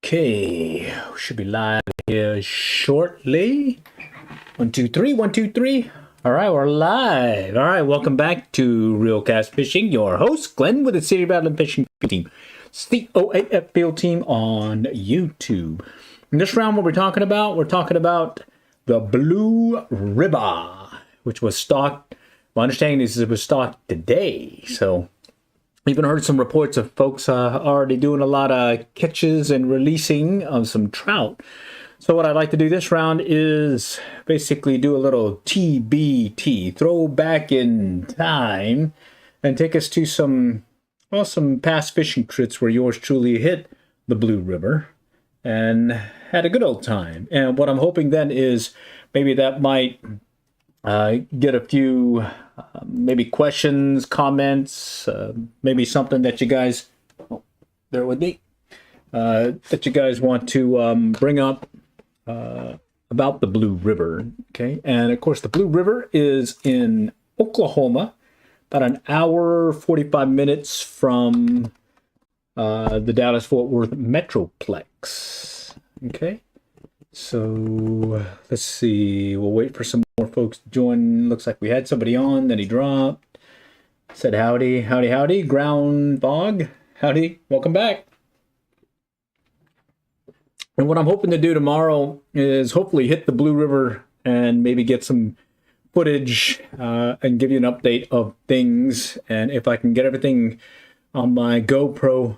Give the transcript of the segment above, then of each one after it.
Okay, we should be live here shortly. 1, 2, 3, 1, 2, 3. All right, we're live. All right, welcome back to Real Cast Fishing. Your host, Glenn, with the City Battle and Fishing Team, COAF Field Team on YouTube. In this round, what we're talking about the blue ribber, which was stocked. My understanding is it was stocked today, so. Even heard some reports of folks already doing a lot of catches and releasing of some trout. So what I'd like to do this round is basically do a little TBT, throw back in time, and take us to some past fishing trips where yours truly hit the Blue River and had a good old time. And what I'm hoping then is maybe that might get a few maybe questions, comments, maybe something that you guys, bear with me, that you guys want to bring up about the Blue River. Okay, and of course the Blue River is in Oklahoma, about an hour 45 minutes from the Dallas-Fort Worth Metroplex. Okay. So let's see, we'll wait for some more folks to join. Looks like we had somebody on, then he dropped. Said howdy, howdy, howdy. Ground Fog, howdy, welcome back. And what I'm hoping to do tomorrow is hopefully hit the Blue River and maybe get some footage and give you an update of things. And if I can get everything on my GoPro,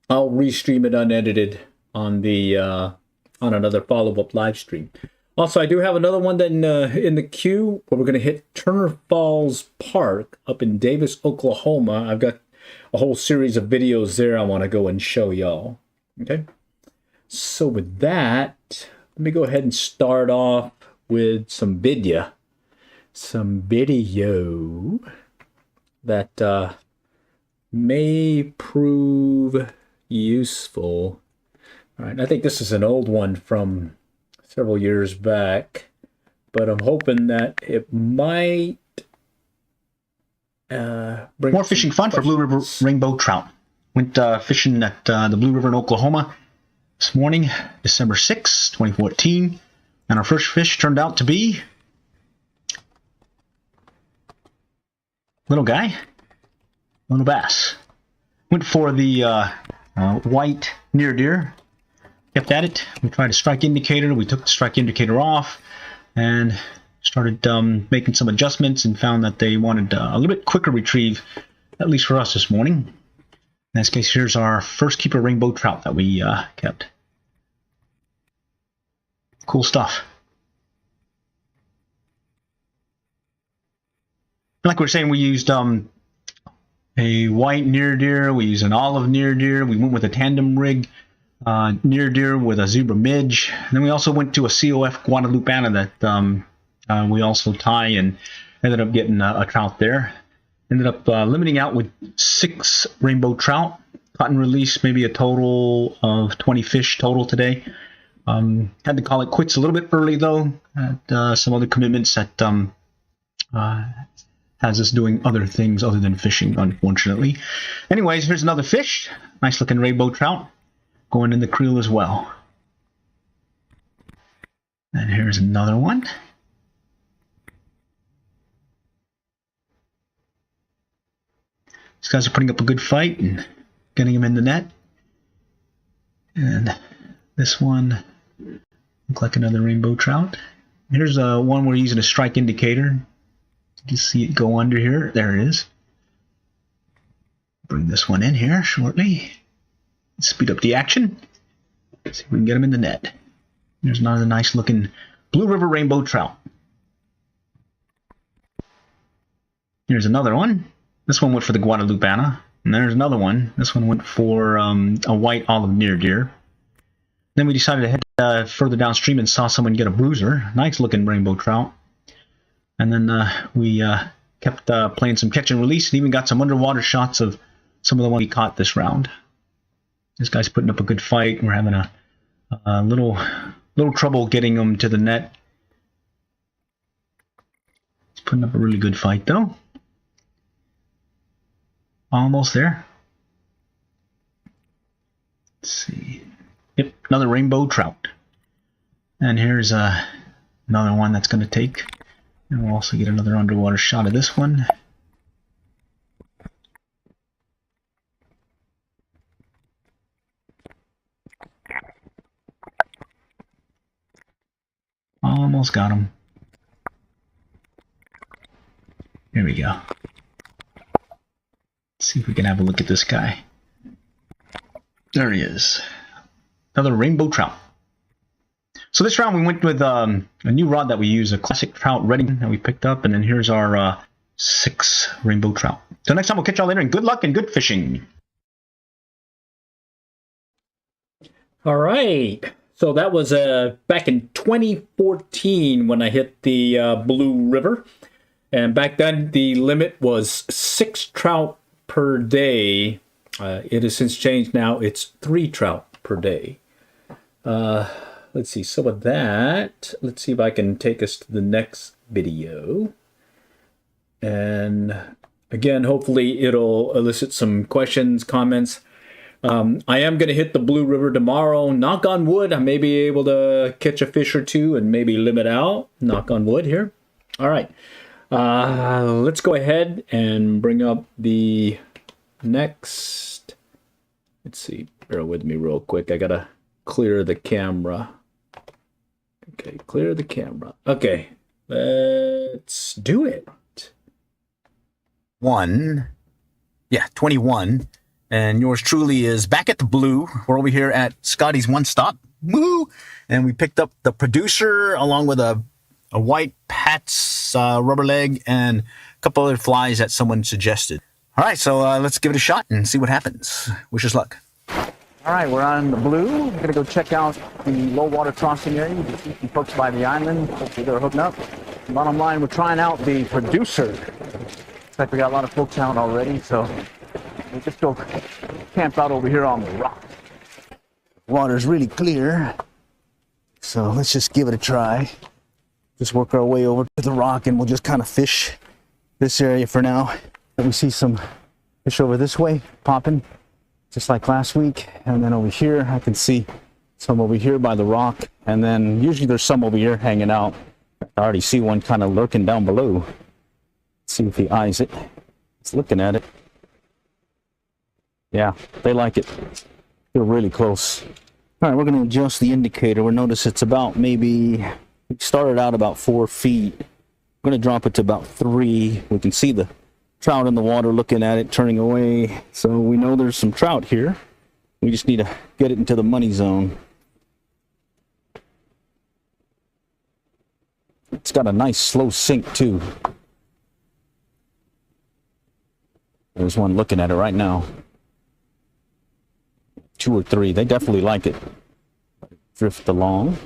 I'll restream it unedited on the on another follow-up live stream. Also, I do have another one then in the queue where we're going to hit Turner Falls Park up in Davis, Oklahoma. I've got a whole series of videos there I want to go and show y'all. Okay. So with that, let me go ahead and start off with some video that may prove useful. All right, I think this is an old one from several years back, but I'm hoping that it might bring more fishing fun for Blue River rainbow trout. Went fishing at the Blue River in Oklahoma this morning, December 6, 2014, and our first fish turned out to be little bass. Went for the white near deer. Kept at it. We tried a strike indicator. We took the strike indicator off and started making some adjustments and found that they wanted a little bit quicker retrieve, at least for us this morning. In this case, here's our first keeper rainbow trout that we kept. Cool stuff. Like we were saying, we used a white near deer. We used an olive near deer. We went with a tandem rig. Near deer with a zebra midge. And then we also went to a COF Guadalupana that we also tie and ended up getting a trout there. Ended up limiting out with 6 rainbow trout. Caught and released maybe a total of 20 fish total today. Had to call it quits a little bit early though. Had some other commitments that has us doing other things other than fishing, unfortunately. Anyways, here's another fish. Nice looking rainbow trout. Going in the creel as well. And here's another one. These guys are putting up a good fight and getting him in the net. And this one looks like another rainbow trout. Here's one we're using a strike indicator. You can see it go under here. There it is. Bring this one in here shortly. Speed up the action. See if we can get him in the net. There's another nice looking Blue River rainbow trout. Here's another one. This one went for the Guadalupana. And there's another one. This one went for a white olive near deer. Then we decided to head further downstream and saw someone get a bruiser. Nice looking rainbow trout. And then we kept playing some catch and release and even got some underwater shots of some of the ones we caught this round. This guy's putting up a good fight. We're having a little trouble getting him to the net. He's putting up a really good fight, though. Almost there. Let's see. another rainbow trout. And here's another one that's going to take. And we'll also get another underwater shot of this one. Almost got him. Here we go. Let's see if we can have a look at this guy. There he is. Another rainbow trout. So this round we went with a new rod that we use, a classic Trout Redding that we picked up, and then here's our 6 rainbow trout. So next time we'll catch y'all later, and good luck and good fishing. All right. So that was back in 2014 when I hit the Blue River. And back then the limit was 6 trout per day. It has since changed now. It's 3 trout per day. Let's see. So with that, let's see if I can take us to the next video. And again, hopefully it'll elicit some questions, comments. I am going to hit the Blue River tomorrow. Knock on wood, I may be able to catch a fish or two and maybe limit out. Knock on wood here. All right. Let's go ahead and bring up the next. Let's see. Bear with me real quick. I got to clear the camera. Okay, clear the camera. Okay, let's do it. 21. And yours truly is back at the Blue. We're over here at Scotty's One Stop. Woo! And we picked up the producer along with a white Pat's rubber leg and a couple other flies that someone suggested. All right, so let's give it a shot and see what happens. Wish us luck. All right, we're on the Blue. We're going to go check out the low water crossing area. You can see some folks by the island. Hopefully they're hooking up. Bottom line, we're trying out the producer. Looks like we got a lot of folks out already, so we'll just go camp out over here on the rock. Water's really clear, so let's just give it a try. Just work our way over to the rock and we'll just kind of fish this area for now. And we see some fish over this way popping, just like last week. And then over here, I can see some over here by the rock. And then usually there's some over here hanging out. I already see one kind of lurking down below. Let's see if he eyes it. He's looking at it. Yeah, they like it. They're really close. All right, we're going to adjust the indicator. We'll notice it's about maybe, we started out about 4 feet. We're going to drop it to about 3. We can see the trout in the water looking at it, turning away. So we know there's some trout here. We just need to get it into the money zone. It's got a nice slow sink too. There's one looking at it right now. 2 or 3. They definitely like it. Drift along.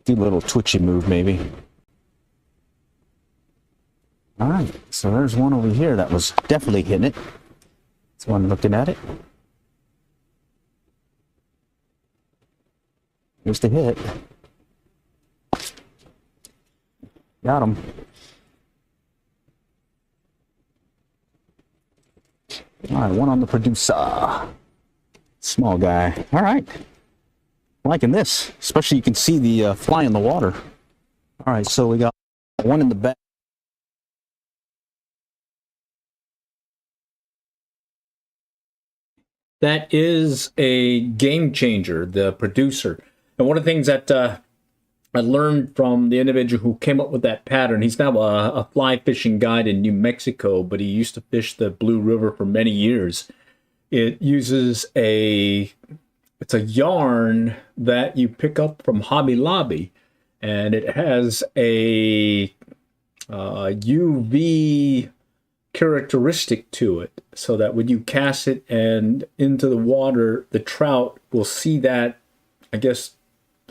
Do a little twitchy move maybe. All right, so there's one over here that was definitely hitting it. There's one looking at it. Here's the hit. Got him. All right, one on the producer. Small guy. All right. Liking this. Especially you can see the fly in the water. All right, so we got one in the back. That is a game changer, the producer. And one of the things that I learned from the individual who came up with that pattern, he's now a fly fishing guide in New Mexico, but he used to fish the Blue River for many years. It uses it's a yarn that you pick up from Hobby Lobby, and it has a UV characteristic to it, so that when you cast it and into the water, the trout will see that, I guess,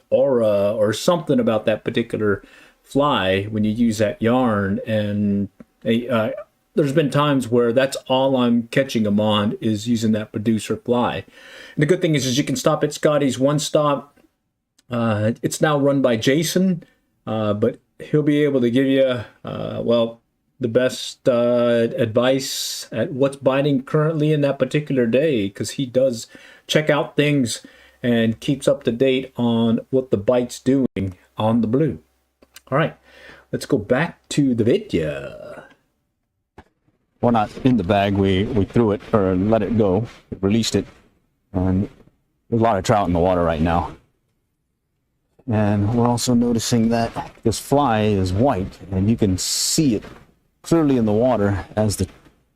aura or something about that particular fly when you use that yarn. And there's been times where that's all I'm catching them on is using that producer fly. And the good thing is you can stop at Scotty's One Stop. It's now run by Jason, but he'll be able to give you, well, the best advice at what's biting currently in that particular day, because he does check out things and keeps up to date on what the bite's doing on the blue. All right, let's go back to the video. Well, not in the bag. We threw it or let it go, released it, and there's a lot of trout in the water right now. And we're also noticing that this fly is white, and you can see it clearly in the water as the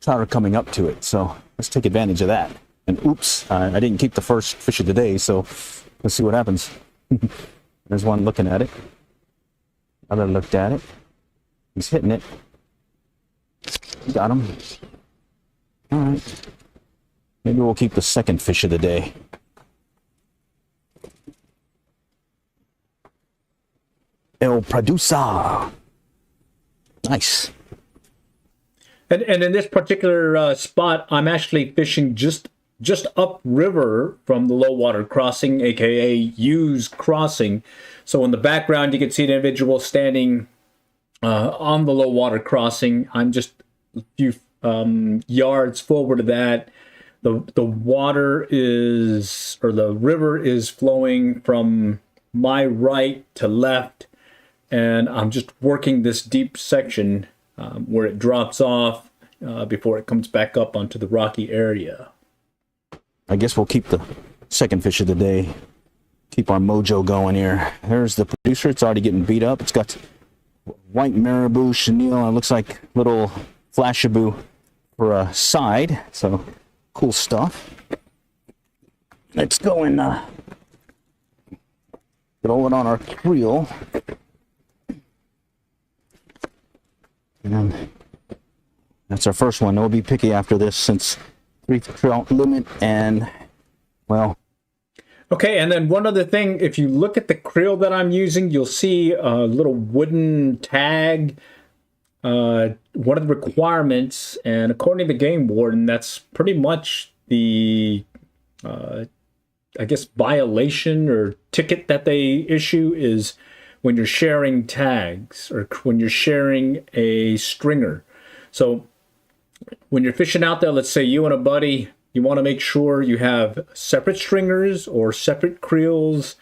trout are coming up to it. So let's take advantage of that. And oops, I didn't keep the first fish of the day, so let's see what happens. There's one looking at it. Other looked at it. He's hitting it. Got him. All right. Maybe we'll keep the second fish of the day. El Producer. Nice. And in this particular spot, I'm actually fishing just upriver from the low water crossing, aka Hughes Crossing. So in the background, you can see the individual standing on the low water crossing. I'm just a few yards forward of that. The water is, or the river is flowing from my right to left, and I'm just working this deep section where it drops off before it comes back up onto the rocky area. I guess we'll keep the second fish of the day. Keep our mojo going here. There's the producer. It's already getting beat up. It's got white marabou, chenille. It looks like little flashabou for a side. So cool stuff. Let's go and throw it on our creel. And that's our first one. We'll be picky after this since 3 trout limit, and well. Okay, and then one other thing, if you look at the creel that I'm using, you'll see a little wooden tag. One of the requirements, and according to the game warden, that's pretty much the, I guess, violation or ticket that they issue is when you're sharing tags or when you're sharing a stringer. So when you're fishing out there, let's say you and a buddy, you want to make sure you have separate stringers or separate creels,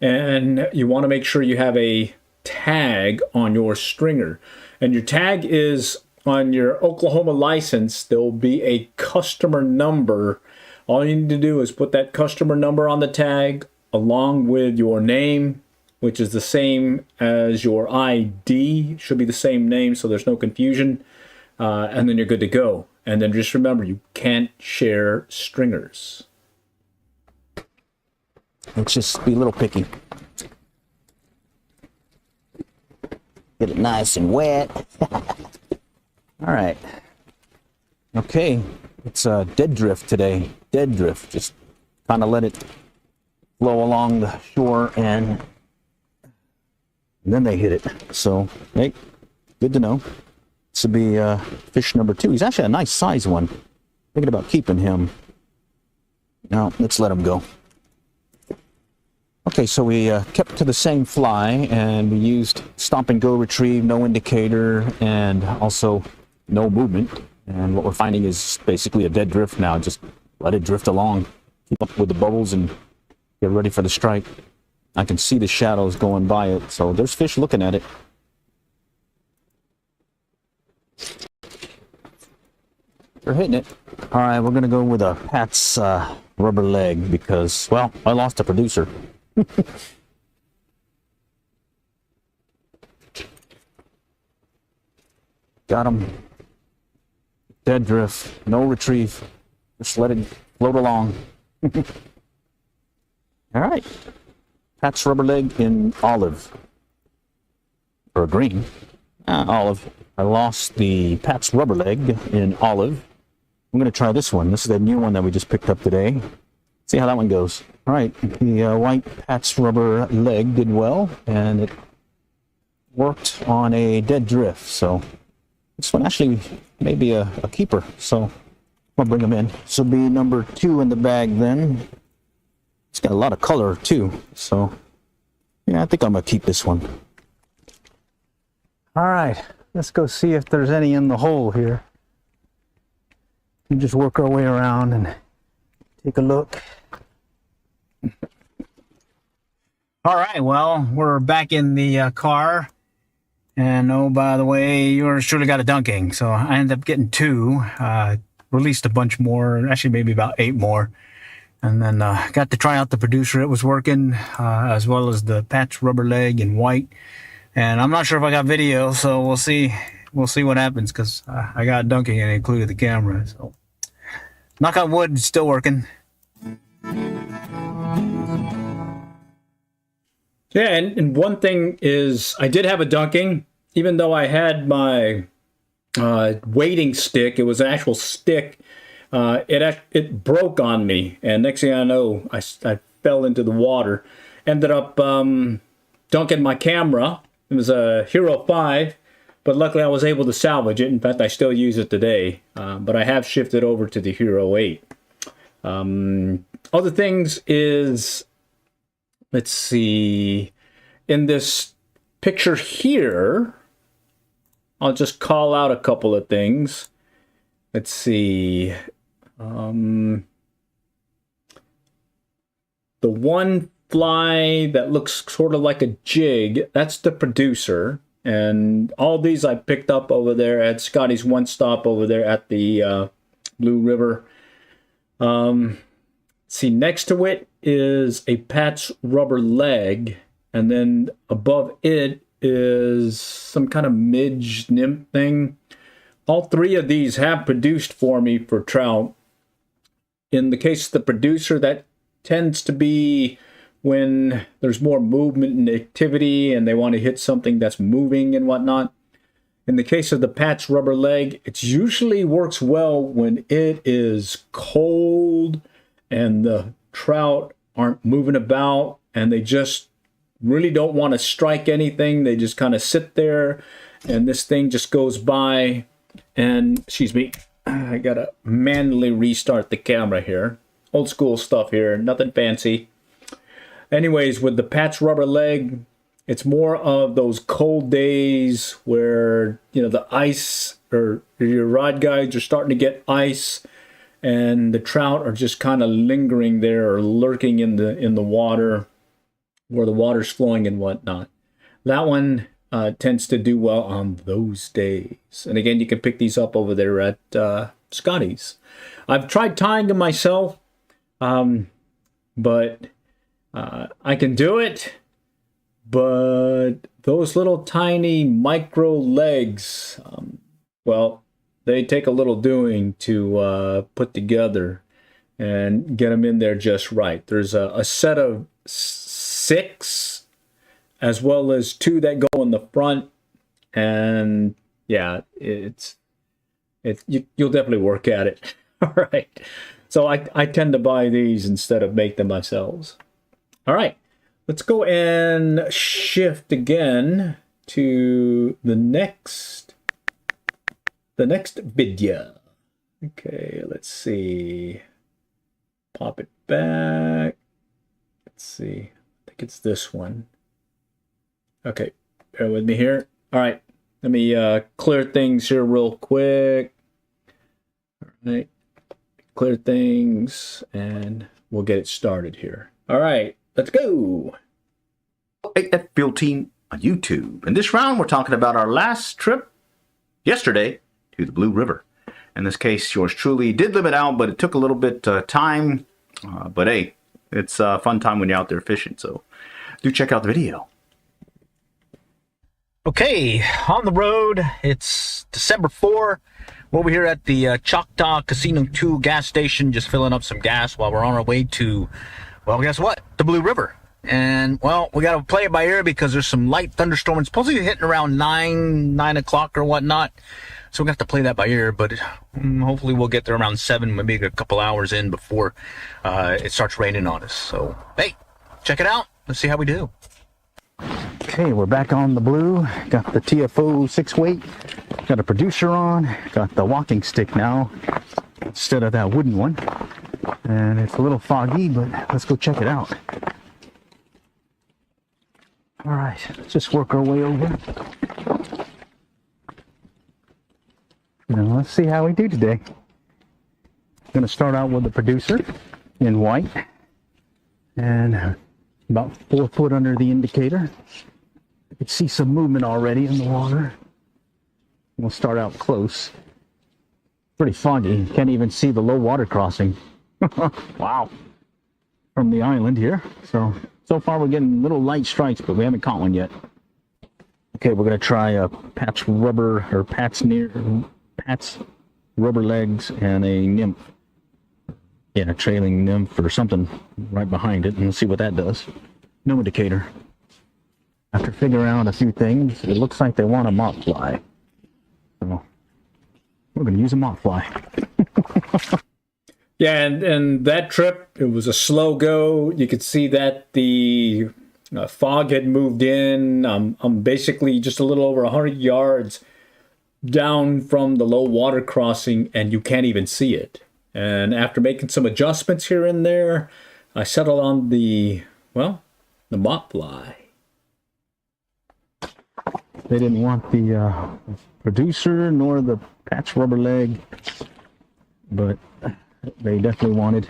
and you want to make sure you have a tag on your stringer. And your tag is on your Oklahoma license. There'll be a customer number. All you need to do is put that customer number on the tag along with your name, which is the same as your ID. Should be the same name, so there's no confusion. And then you're good to go. And then just remember, you can't share stringers. Let's just be a little picky. Get it nice and wet. All right. Okay. It's dead drift today. Dead drift. Just kind of let it flow along the shore and then they hit it. So, hey, good to know. This will be fish number 2. He's actually a nice size one. Thinking about keeping him. Now, let's let him go. Okay, so we kept to the same fly, and we used stop and go retrieve, no indicator, and also no movement. And what we're finding is basically a dead drift now. Just let it drift along. Keep up with the bubbles and get ready for the strike. I can see the shadows going by it, so there's fish looking at it. They're hitting it. All right, we're going to go with a Pat's rubber leg because, well, I lost a producer. Got him. Dead drift. No retrieve. Just let it float along. All right. Pat's rubber leg in olive. Or green. Olive. I lost the Pat's rubber leg in olive. I'm going to try this one. This is the new one that we just picked up today. See how that one goes. All right, the white Pat's rubber leg did well, and it worked on a dead drift. So this one actually may be a keeper. So I'll bring him in. This will be number 2 in the bag then. It's got a lot of color too. So yeah, I think I'm going to keep this one. All right, let's go see if there's any in the hole here. We just work our way around and take a look. All right, well, we're back in the car. And oh, by the way, yours surely got a dunking. So I ended up getting 2. Released a bunch more, actually maybe about 8 more. And then got to try out the producer. It was working, as well as the patch rubber leg in white. And I'm not sure if I got video, so we'll see. We'll see what happens, because I got dunking and included the camera. So knock on wood, it's still working. Yeah, and one thing is I did have a dunking, even though I had my wading stick. It was an actual stick. It broke on me, and next thing I know, I fell into the water. Ended up dunking my camera. It was a Hero 5, but luckily I was able to salvage it. In fact, I still use it today, but I have shifted over to the Hero 8. Other things is, let's see, in this picture here, I'll just call out a couple of things. Let's see. The one fly that looks sort of like a jig, that's the producer. And all these I picked up over there at Scotty's One Stop over there at the Blue River. See, next to it is a patch rubber leg, and then above it is some kind of midge nymph thing. All 3 of these have produced for me for trout. In the case of the producer, that tends to be when there's more movement and activity and they want to hit something that's moving and whatnot. In the case of the patch rubber leg, it usually works well when it is cold and the trout aren't moving about and they just really don't want to strike anything. They just kind of sit there and this thing just goes by. And, excuse me, I gotta manually restart the camera here. Old school stuff here, nothing fancy. Anyways, with the patch rubber leg, it's more of those cold days where, you know, the ice or your rod guides are starting to get ice and the trout are just kind of lingering there or lurking in the water where the water's flowing and whatnot. That one tends to do well on those days. And again, you can pick these up over there at Scotty's. I've tried tying them myself, but I can do it. But those little tiny micro legs, well, they take a little doing to put together and get them in there just right. There's a set of 6 as well as 2 that go in the front, and yeah, you'll definitely work at it. All right, so I tend to buy these instead of make them myself. All right, let's go and shift again to the next video. Okay, let's see. Pop it back. Let's see. I think it's this one. Okay, bear with me here. All right, let me clear things here real quick. All right, clear things, and we'll get it started here. All right, let's go. AF Field Team on YouTube. In this round, we're talking about our last trip yesterday to the Blue River. In this case, yours truly did live it out, but it took a little bit time. But hey, it's a fun time when you're out there fishing, so do check out the video. Okay, on the road. It's December 4. We're over here at the Choctaw Casino 2 gas station, just filling up some gas while we're on our way to, well, guess what? The Blue River. And, well, we got to play it by ear because there's some light thunderstorms supposedly hitting around 9 o'clock or whatnot. So we have to play that by ear, but hopefully we'll get there around 7, maybe a couple hours in before it starts raining on us. So, hey, check it out. Let's see how we do. Okay, we're back on the Blue. Got the TFO 6-weight. Got a producer on. Got the walking stick now instead of that wooden one. And it's a little foggy, but let's go check it out. All right, let's just work our way over. let's see how we do today. I'm going to start out with the producer in white. And about 4 foot under the indicator. You can see some movement already in the water. We'll start out close. Pretty foggy. Can't even see the low water crossing. Wow. From the island here. So far we're getting little light strikes, but we haven't caught one yet. Okay, we're going to try a Pat's rubber, or Pat's rubber legs and a nymph. Yeah, a trailing nymph or something right behind it, and we'll see what that does. No indicator. After figuring out a few things, it looks like they want a moth fly. So we're going to use a moth fly. Yeah, and that trip, it was a slow go. You could see that the fog had moved in. I'm basically just a little over 100 yards down from the low water crossing, and you can't even see it. And after making some adjustments here and there, I settled on the moth fly. They didn't want the producer nor the Pat's rubber leg, but they definitely wanted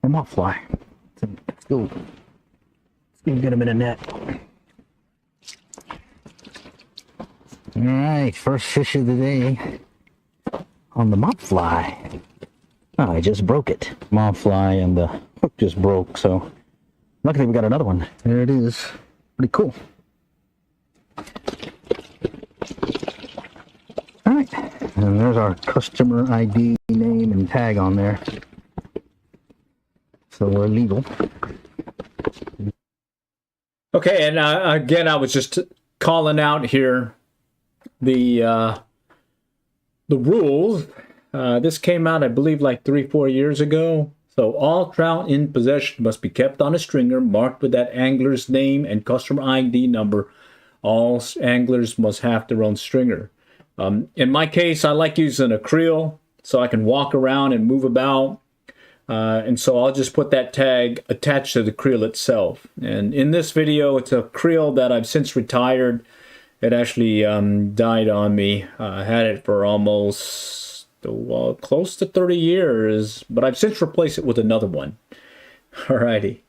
a moth fly. So let's go. Let's go get them in a net. All right, first fish of the day on the moth fly. Oh, I just broke it. Moth fly and the hook just broke, so luckily we got another one. There it is. Pretty cool. All right, and there's our customer ID name and tag on there. So we're legal. Okay, and again, I was just calling out here the rules. This came out, I believe, like 3-4 years ago. So all trout in possession must be kept on a stringer marked with that angler's name and customer ID number. All anglers must have their own stringer. In my case, I like using a creel so I can walk around and move about. And so I'll just put that tag attached to the creel itself. And in this video, it's a creel that I've since retired. It actually died on me. I had it for almost close to 30 years, but I've since replaced it with another one. Alrighty.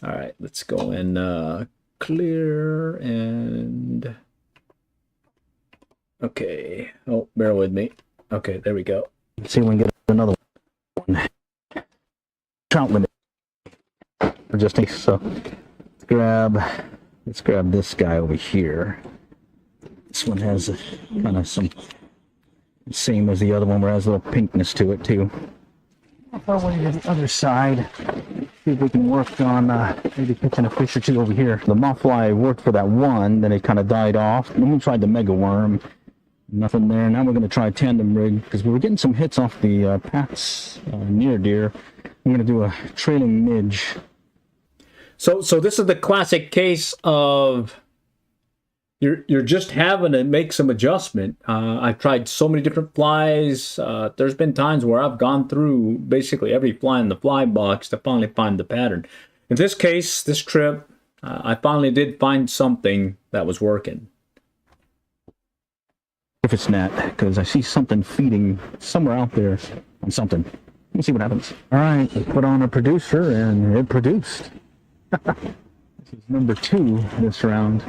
Alright, let's go and clear and... Okay. Oh, bear with me. Okay, there we go. Let's see if we can get another one. Trout limit. Just so let's grab this guy over here. This one has kind of some same as the other one, where it has a little pinkness to it too. I'll go to the other side. See if we can work on maybe catching a fish or two over here. The moth fly worked for that one, then it kind of died off. Then we tried the mega worm. Nothing there. Now we're going to try tandem rig because we were getting some hits off the Pat's near deer. I'm going to do a trailing midge. So this is the classic case of you're just having to make some adjustment. I've tried so many different flies. There's been times where I've gone through basically every fly in the fly box to finally find the pattern. In this case, this trip, I finally did find something that was working. If it's net, because I see something feeding somewhere out there on something. We'll see what happens. All right, we put on a producer and it produced. This is number 2 this round.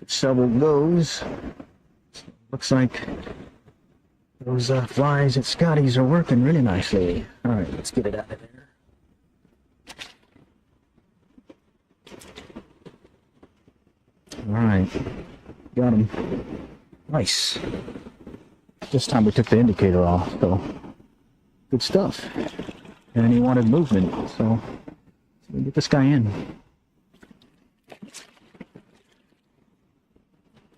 Shovel goes. Looks like those flies at Scotty's are working really nicely. All right, let's get it out of there. All right, got him. Nice. This time we took the indicator off, so good stuff. And he wanted movement, so we'll get this guy in.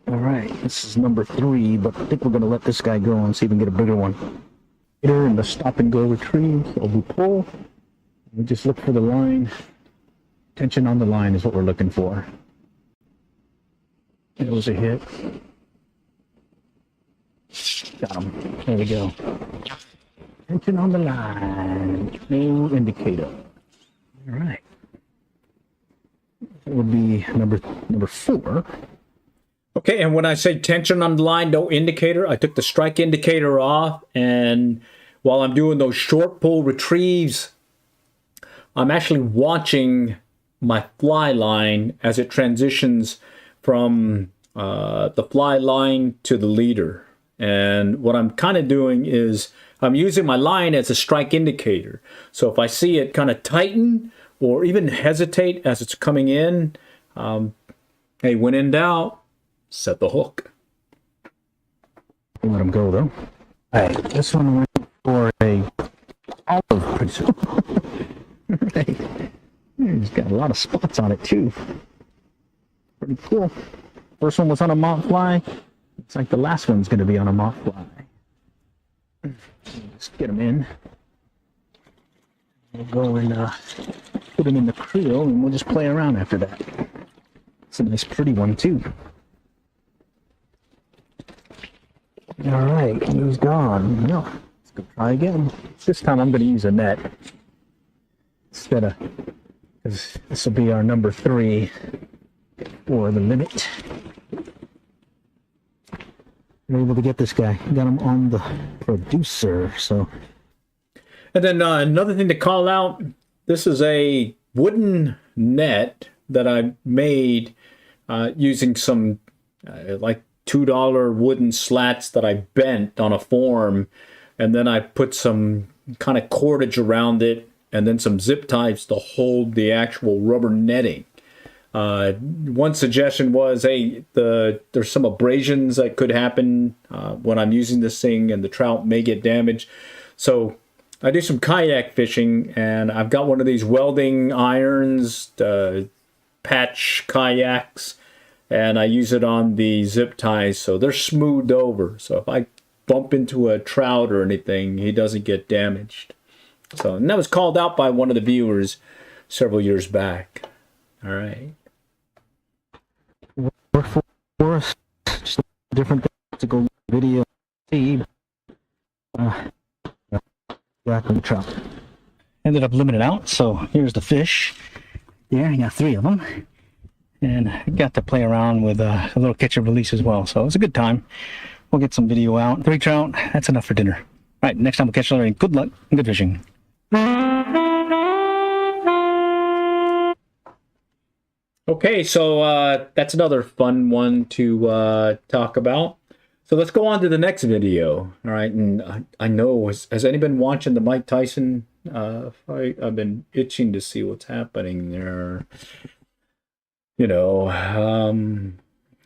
All right, this is number 3, but I think we're going to let this guy go and see if we can get a bigger one. Here in the stop and go retrieve, so we pull. We just look for the line. Tension on the line is what we're looking for. It was a hit. Got him. There we go. Tension on the line. No indicator. All right. That would be number 4. Okay, and when I say tension on the line, no indicator, I took the strike indicator off, and while I'm doing those short pull retrieves, I'm actually watching my fly line as it transitions from the fly line to the leader. And what I'm kind of doing is I'm using my line as a strike indicator. So if I see it kind of tighten or even hesitate as it's coming in, hey, when in doubt, set the hook. Let him go though. All right, this one went for a olive pretty right. He's got a lot of spots on it too. Pretty cool. First one was on a mock fly. Looks like the last one's going to be on a mock fly. Just get him in. We'll go and put him in the creel, and we'll just play around after that. It's a nice pretty one too. All right, he's gone. No, let's go try again. This time I'm going to use a net instead of, because this will be our number 3 for the limit. I'm able to get this guy. Got him on the producer. So, and then another thing to call out: this is a wooden net that I made using some like $2 wooden slats that I bent on a form, and then I put some kind of cordage around it, and then some zip ties to hold the actual rubber netting. One suggestion was, hey, there's some abrasions that could happen when I'm using this thing, and the trout may get damaged. So I do some kayak fishing, and I've got one of these welding irons, patch kayaks, and I use it on the zip ties, so they're smoothed over. So if I bump into a trout or anything, he doesn't get damaged. So, and that was called out by one of the viewers several years back. All right. work for us. Just a different to go video. See, back on the trout. Ended up limiting out, so here's the fish. There, I got 3 of them. And I got to play around with a little catch and release as well. So it was a good time. We'll get some video out. 3 trout, that's enough for dinner. All right, next time we'll catch another. Good luck and good fishing. Okay, so that's another fun one to talk about. So let's go on to the next video. All right, and I know, has anyone been watching the Mike Tyson fight? I've been itching to see what's happening there. You know,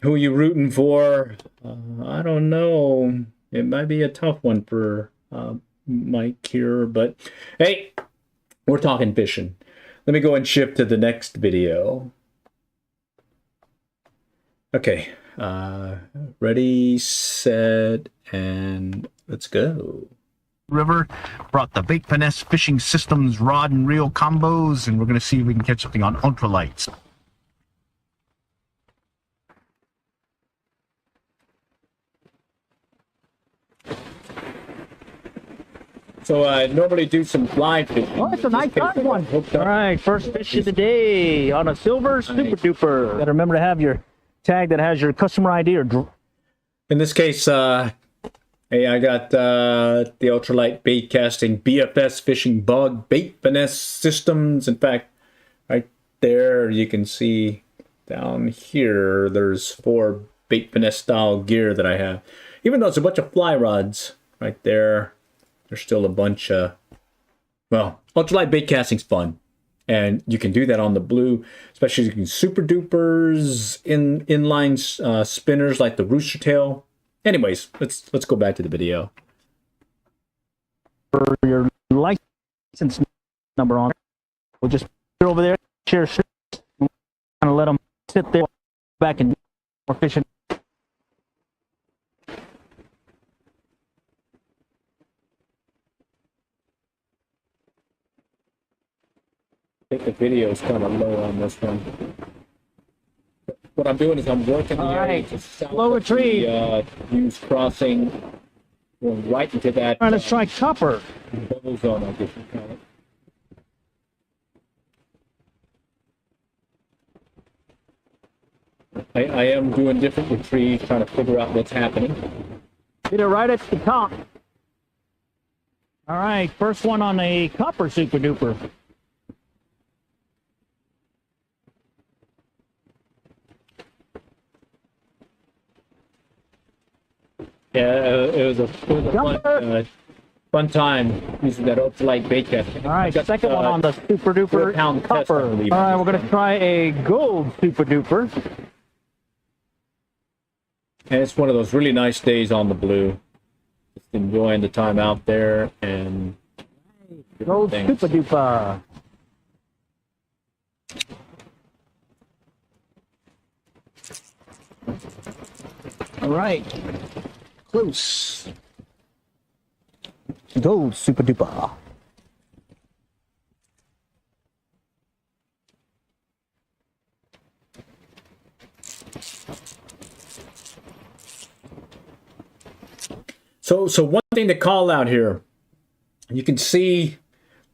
who are you rooting for? I don't know. It might be a tough one for Mike here, but hey, we're talking fishing. Let me go and shift to the next video. Okay, ready, set, and let's go. River brought the Bait Finesse Fishing Systems rod and reel combos, and we're going to see if we can catch something on ultralights. So I normally do some fly fishing. Oh, it's a nice one. All right, first fish of the day on a silver super duper. Got to remember to have your tag that has your customer ID or. In this case, hey, I got the ultralight bait casting BFS Fishing Bug Bait Finesse Systems. In fact, right there you can see down here there's 4 bait finesse style gear that I have. Even though it's a bunch of fly rods right there, there's still a bunch of, well, ultralight bait casting's fun. And you can do that on the blue, especially you can super dupers, inline spinners like the rooster tail. Anyways, let's go back to the video. For your license number on it, we'll just put it over there, share, kind of let them sit there, back and more fishing. I think the video is kind of low on this one. What I'm doing is I'm working the area to south of the Hughes crossing, going right into that. Trying to strike copper. Bubble zone, I guess you call it. I am doing different retrieves, trying to figure out what's happening. Hit it right at the top. All right, first one on a copper super duper. Yeah, it was a fun time using that ultralight bait casting. All right, second one on the super duper pound test, copper. I believe. All right, we're gonna try a gold super duper. And it's one of those really nice days on the blue. Just enjoying the time out there and Gold things. super duper. All right, close. Gold super duper. So one thing to call out here, you can see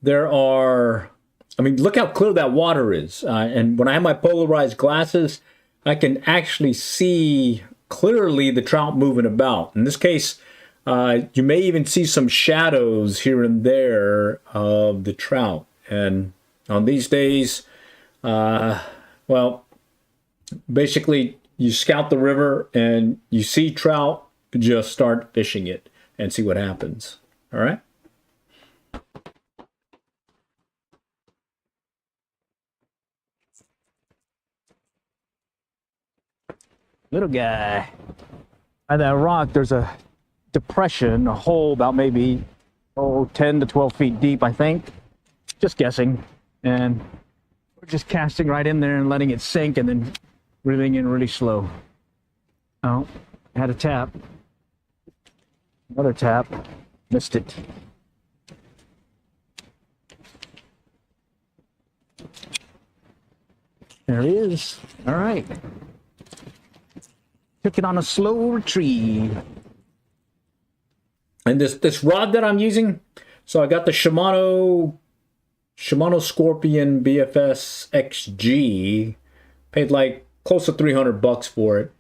there are, I mean, look how clear that water is. And when I have my polarized glasses, I can actually see clearly the trout moving about. In this case, you may even see some shadows here and there of the trout. And on these days, well, basically you scout the river and you see trout, just start fishing it and see what happens. All right. Little guy. By that rock, there's a depression, a hole about maybe 10 to 12 feet deep, I think. Just guessing. And we're just casting right in there and letting it sink and then reeling in really slow. Oh, had a tap. Another tap. Missed it. There he is. All right. Took it on a slow retrieve. And this rod that I'm using, so I got the Shimano Scorpion BFS XG, paid like close to $300 for it,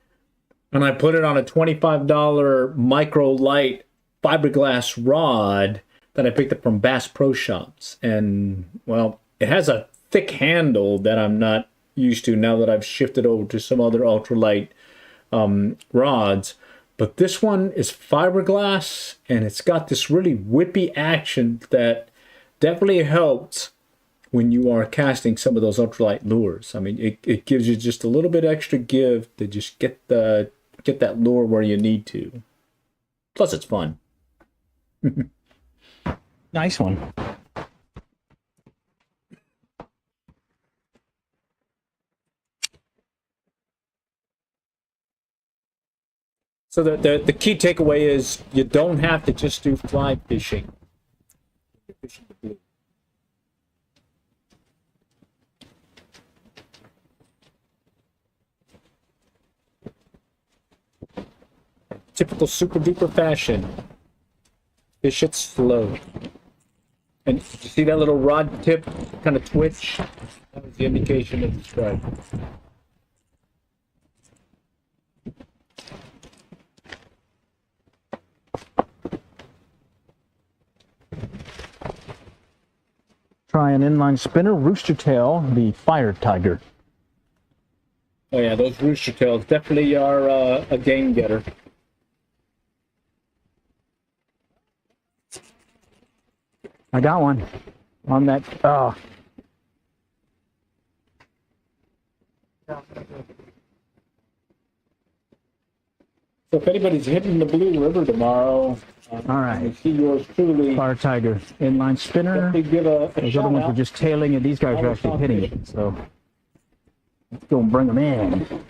and I put it on a $25 micro light fiberglass rod that I picked up from Bass Pro Shops. And well, it has a thick handle that I'm not used to now that I've shifted over to some other ultralight rods. But this one is fiberglass, and it's got this really whippy action that definitely helps when you are casting some of those ultralight lures. I mean, it gives you just a little bit extra give to just get that lure where you need to. Plus, it's fun. Nice one. So the key takeaway is you don't have to just do fly fishing. You're fishing the blue. Typical super duper fashion. Fish it slow. And you see that little rod tip kind of twitch? That was the indication of the strike. Try an inline spinner, rooster tail, the fire tiger. Oh yeah, those rooster tails definitely are a game getter. I got one on that. Oh. So if anybody's hitting the Blue River tomorrow, All right. you see yours truly. Fire tiger, inline spinner. Definitely give a Those shout other ones out. were just tailing, and these guys are actually hitting it. So let's go and bring them in.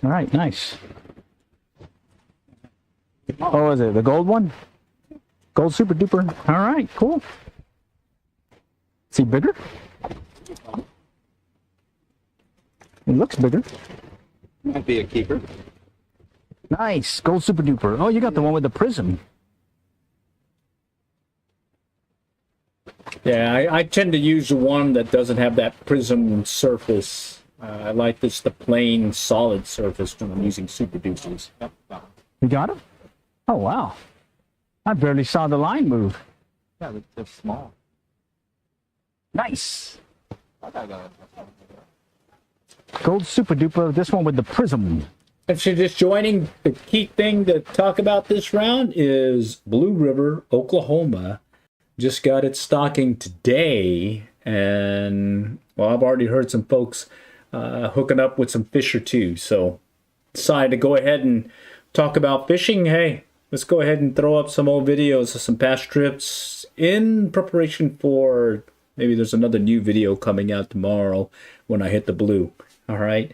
All right, nice. Oh, is it the gold one? Gold super duper. All right, cool. Is he bigger? It looks bigger. Might be a keeper. Nice, gold super duper. Oh, you got the one with the prism. Yeah, I tend to use the one that doesn't have that prism surface. I like the plain solid surface when I'm using super deuces. You got him? Oh, wow. I barely saw the line move. Yeah, they're small. Nice. I got Gold super duper. This one with the prism. If you're just joining, the key thing to talk about this round is Blue River, Oklahoma. Just got its stocking today, and well, I've already heard some folks hooking up with some fish or two. So decided to go ahead and talk about fishing. Hey, let's go ahead and throw up some old videos of some past trips in preparation for maybe there's another new video coming out tomorrow when I hit the blue. All right.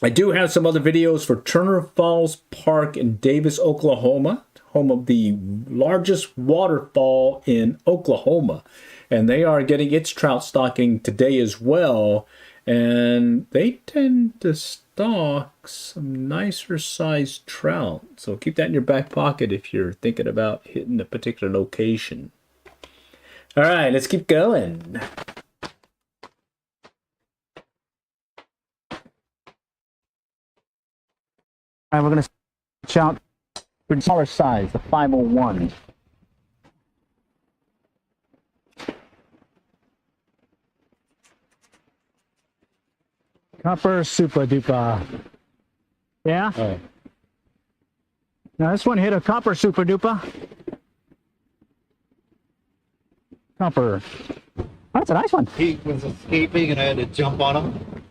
I do have some other videos for Turner Falls Park in Davis, Oklahoma, home of the largest waterfall in Oklahoma. And they are getting its trout stocking today as well. And they tend to stock some nicer sized trout. So keep that in your back pocket if you're thinking about hitting a particular location. All right, let's keep going. All right, we're going to switch out for the smaller size, the 501. Copper super duper. Yeah? All right. Now this one hit a copper super duper. Copper. Oh, that's a nice one. He was escaping and I had to jump on him.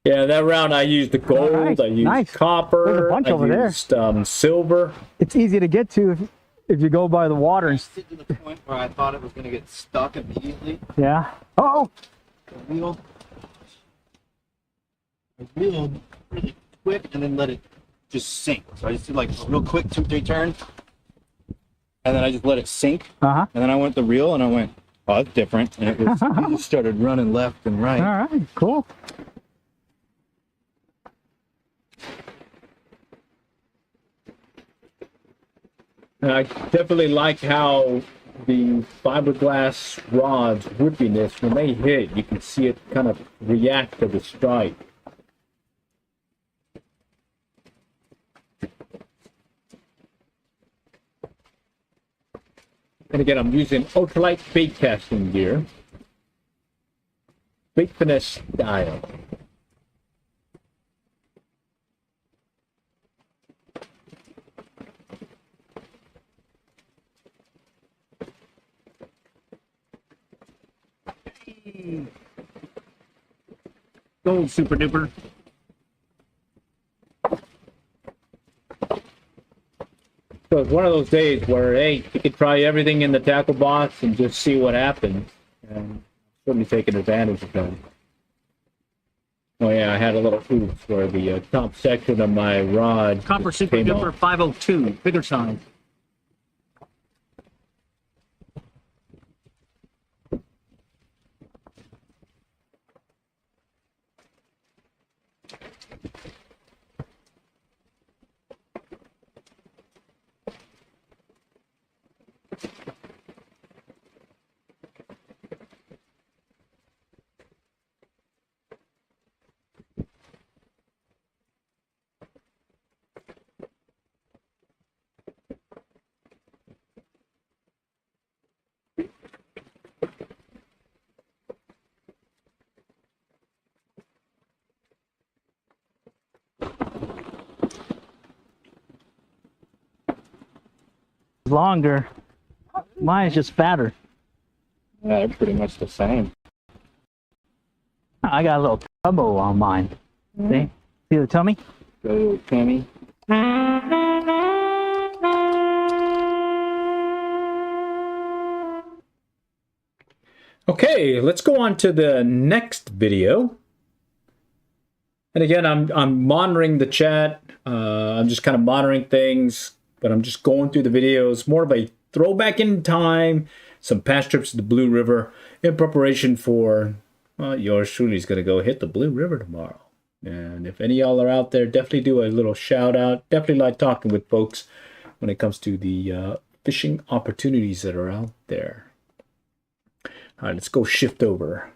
Yeah, that round I used the gold, All right, I used nice. There's copper, a bunch I over there. used silver. It's easy to get to if you go by the water. I And, sit to the point where I thought it was going to get stuck immediately. yeah. Oh, I reeled really quick and then let it just sink. So I just did like a real quick 2-3 turns. And then I just let it sink. uh-huh. And then I went the reel and I went, oh, that's different. And it was, he just started running left and right. All right, cool. I definitely like how the fiberglass rods whippiness, when they hit, you can see it kind of react to the strike. And again, I'm using ultralight bait casting gear. Bait finesse style. Gold super duper. So it's one of those days where, hey, you could try everything in the tackle box and just see what happens. And certainly taking advantage of that. Oh yeah, I had a little oops where the top section of my rod Copper just super came duper off. 502, bigger size. Longer. Mine is just fatter. Yeah, they're pretty much the same. I got a little tubbo on mine. See? See the tummy? Go, Timmy. Okay, let's go on to the next video. And again, I'm monitoring the chat. I'm just kind of monitoring things, but I'm just going through the videos. More of a throwback in time, some past trips to the Blue River in preparation for, well, yours truly is going to go hit the Blue River tomorrow. And if any of y'all are out there, definitely do a little shout out. Definitely like talking with folks when it comes to the fishing opportunities that are out there. All right, let's go shift over.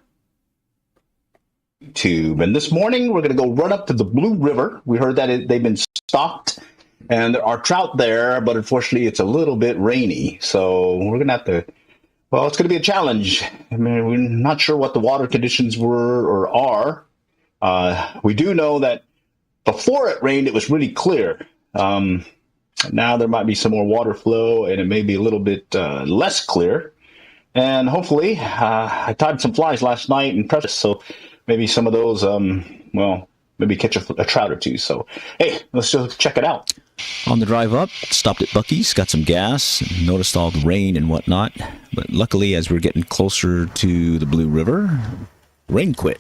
YouTube. And this morning, we're going to go run up to the Blue River. We heard that they've been stocked, and there are trout there, but unfortunately, it's a little bit rainy. So we're going to have to, well, it's going to be a challenge. I mean, we're not sure what the water conditions were or are. We do know that before it rained, it was really clear. Now there might be some more water flow, and it may be a little bit less clear. And hopefully, I tied some flies last night and pressed, so maybe some of those, well, maybe catch a trout or two. So, hey, let's just check it out. On the drive up, stopped at Buc-ee's, got some gas, and noticed all the rain and whatnot. But luckily, as we're getting closer to the Blue River, rain quit.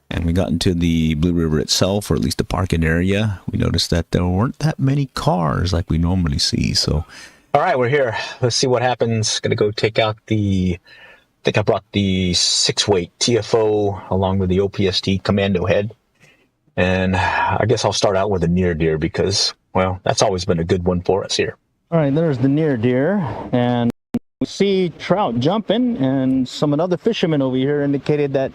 And we got into the Blue River itself, or at least the parking area. We noticed that there weren't that many cars like we normally see, so... All right, we're here. Let's see what happens. Gonna go take out I think I brought the 6-weight TFO along with the OPST commando head. And I guess I'll start out with a near deer because, well, that's always been a good one for us here. All right, there's the near deer, and we see trout jumping, and some other fishermen over here indicated that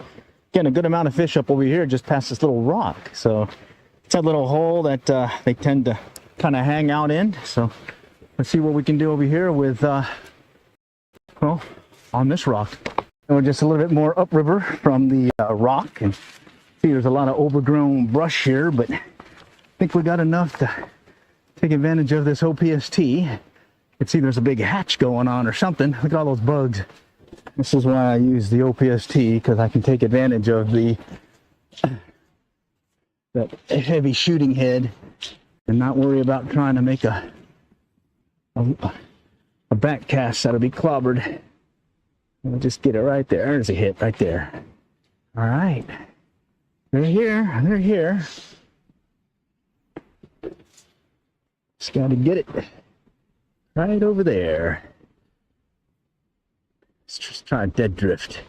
getting a good amount of fish up over here just past this little rock. So it's a little hole that they tend to kind of hang out in. So let's see what we can do over here with, well, on this rock. And we're just a little bit more upriver from the rock, and see there's a lot of overgrown brush here, but I think we got enough to take advantage of this OPST. You can see there's a big hatch going on or something. Look at all those bugs. This is why I use the OPST, because I can take advantage of that heavy shooting head and not worry about trying to make a back cast that'll be clobbered. We'll just get it right there. There's a hit right there. All right. They're here. They're here. Just got to get it right over there. Let's just try a dead drift.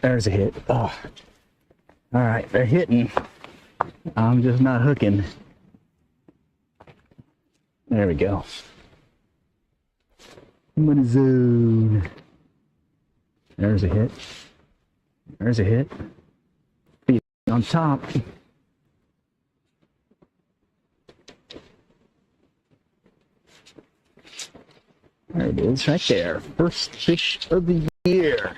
There's a hit. Oh. All right. They're hitting. I'm just not hooking. There we go. I'm in a zone. There's a hit. There's a hit. Feet on top. There it is, right there. First fish of the year.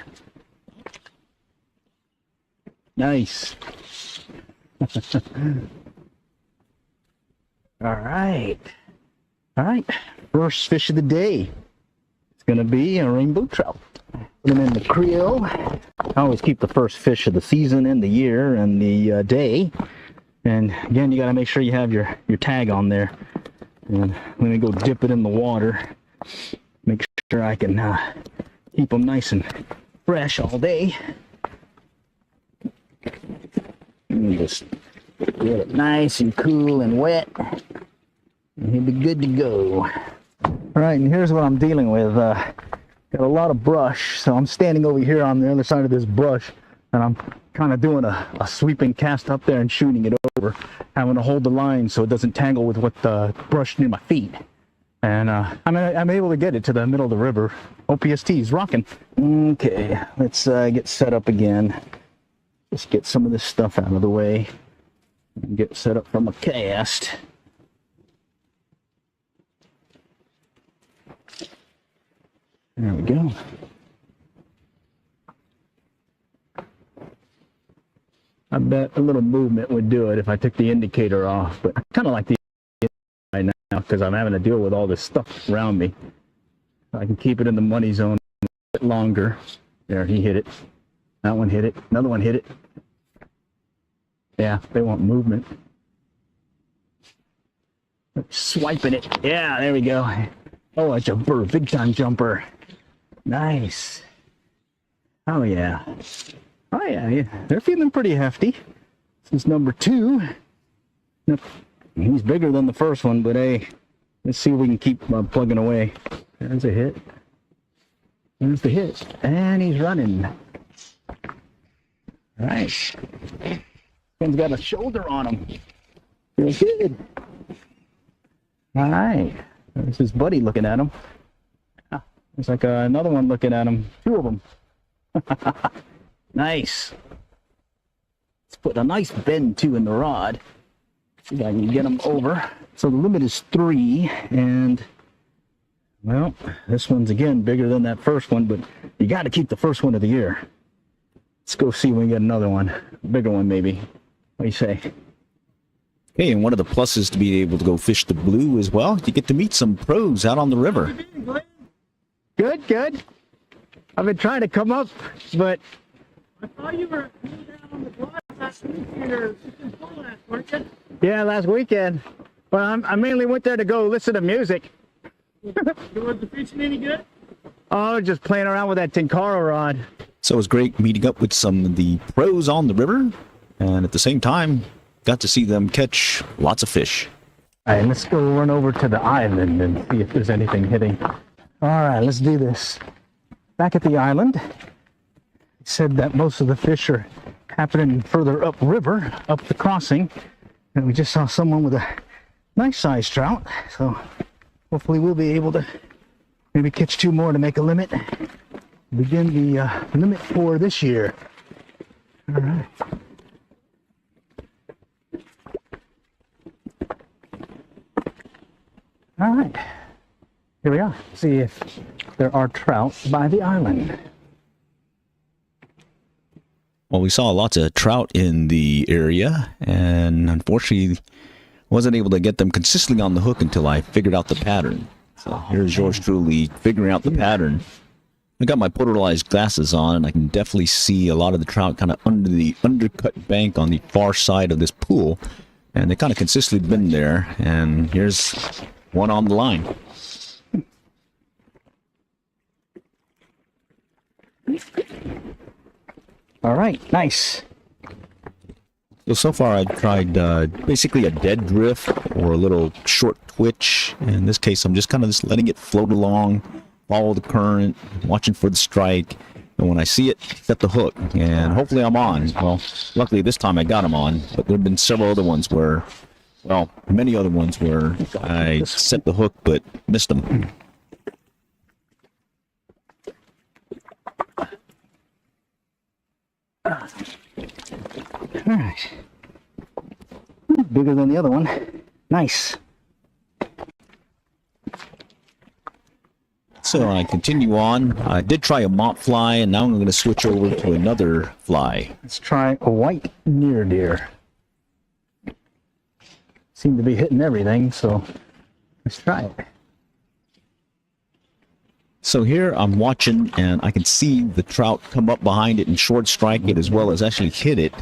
Nice. All right. All right. First fish of the day. It's going to be a rainbow trout. Put them in the creel. I always keep the first fish of the season and the year and the day. And again, you got to make sure you have your tag on there. And let me go dip it in the water. Make sure I can keep them nice and fresh all day. And just get it nice and cool and wet. And he'll be good to go. All right, and here's what I'm dealing with. Got a lot of brush, so I'm standing over here on the other side of this brush, and I'm kind of doing a sweeping cast up there and shooting it over, having to hold the line so it doesn't tangle with what the brush near my feet. And I'm able to get it to the middle of the river. OPST is rocking. Okay, let's get set up again. Just get some of this stuff out of the way and get set up from a cast. There we go. I bet a little movement would do it if I took the indicator off, but I kind of like the right now because I'm having to deal with all this stuff around me. I can keep it in the money zone a bit longer. There, he hit it. That one hit it. Another one hit it. Yeah, they want movement. Swiping it. Yeah, there we go. Oh, a jumper, big time jumper. Nice. Oh yeah. Oh yeah, they're feeling pretty hefty. This is number 2. He's bigger than the first one, but hey, let's see if we can keep plugging away. There's a hit. There's the hit. And he's running. All right. He's got a shoulder on him. Feels good. All right. There's his buddy looking at him. There's like another one looking at him. Two of them. Nice. Let's put a nice bend too in the rod. See if I can get him over. So the limit is 3, and well, this one's again bigger than that first one, but you got to keep the first one of the year. Let's go see if we can get another one, a bigger one maybe. What do you say? Hey, and one of the pluses to be able to go fish the blue as well, you get to meet some pros out on the river. Good, good. I've been trying to come up, but I thought you were down on the block last weekend or before last, weren't you? yeah, last weekend. But I mainly went there to go listen to music. Was the fishing any good? Oh, just playing around with that Tenkara rod. So it was great meeting up with some of the pros on the river, and at the same time, got to see them catch lots of fish. All right, let's go run over to the island and see if there's anything hitting. All right, let's do this. Back at the island, it said that most of the fish are happening further upriver, up the crossing. And we just saw someone with a nice sized trout. So hopefully we'll be able to maybe catch 2 more to make a limit. Begin the limit for this year. All right. All right. Here we are. See if there are trout by the island. Well, we saw lots of trout in the area, and unfortunately wasn't able to get them consistently on the hook until I figured out the pattern. So here's yours truly figuring out the pattern. I got my polarized glasses on, and I can definitely see a lot of the trout kind of under the undercut bank on the far side of this pool, and they kind of consistently been there, and here's one on the line. All right, nice. So far I've tried basically a dead drift or a little short twitch. In this case, I'm just kind of letting it float along, follow the current, watching for the strike. And when I see it, set the hook, and hopefully I'm on. Well, luckily this time I got him on, but there have been several other ones where, well, many other ones where I set the hook but missed them. All right. Bigger than the other one. Nice. So I continue on. I did try a mop fly, and now I'm going to switch over to another fly. Let's try a white near deer. Seem to be hitting everything, so let's try it. So here I'm watching, and I can see the trout come up behind it and short strike it as well as actually hit it.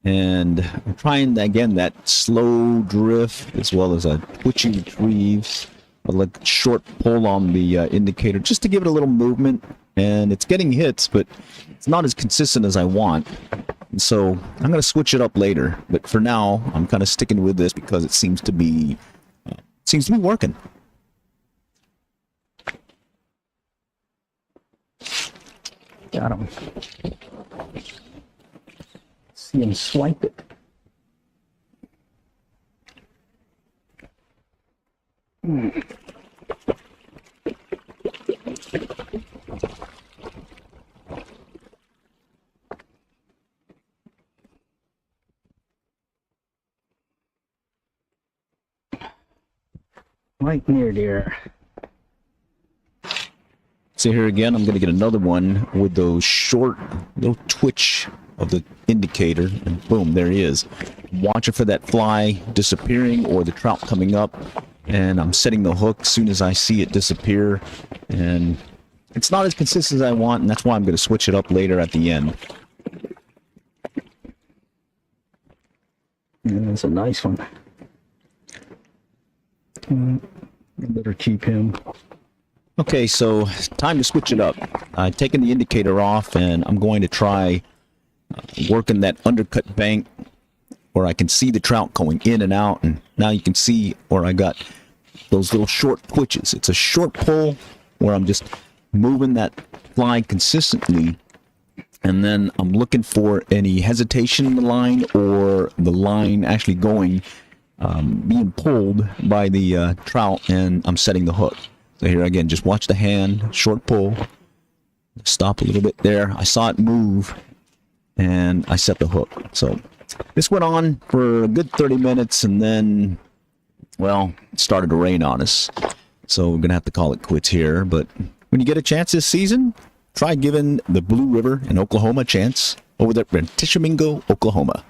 And I'm trying, again, that slow drift as well as a twitchy retrieve, a like short pull on the indicator just to give it a little movement. And it's getting hits, but it's not as consistent as I want. And so I'm going to switch it up later. But for now, I'm kind of sticking with this because it seems to be working. Got him. See him swipe it. White near deer. So here again, I'm going to get another one with those short little twitch of the indicator, and boom, there he is. Watching for that fly disappearing or the trout coming up, and I'm setting the hook as soon as I see it disappear, and it's not as consistent as I want, and that's why I'm going to switch it up later at the end. Yeah, that's a nice one. I better keep him. Okay, so time to switch it up. I've taken the indicator off, and I'm going to try working that undercut bank where I can see the trout going in and out, and now you can see where I got those little short twitches. It's a short pull where I'm just moving that fly consistently, and then I'm looking for any hesitation in the line or the line actually going being pulled by the trout, and I'm setting the hook. So here again, just watch the hand, short pull, stop a little bit there. I saw it move, and I set the hook. So this went on for a good 30 minutes, and then, well, it started to rain on us. So we're going to have to call it quits here. But when you get a chance this season, try giving the Blue River in Oklahoma a chance over there in Tishomingo, Oklahoma.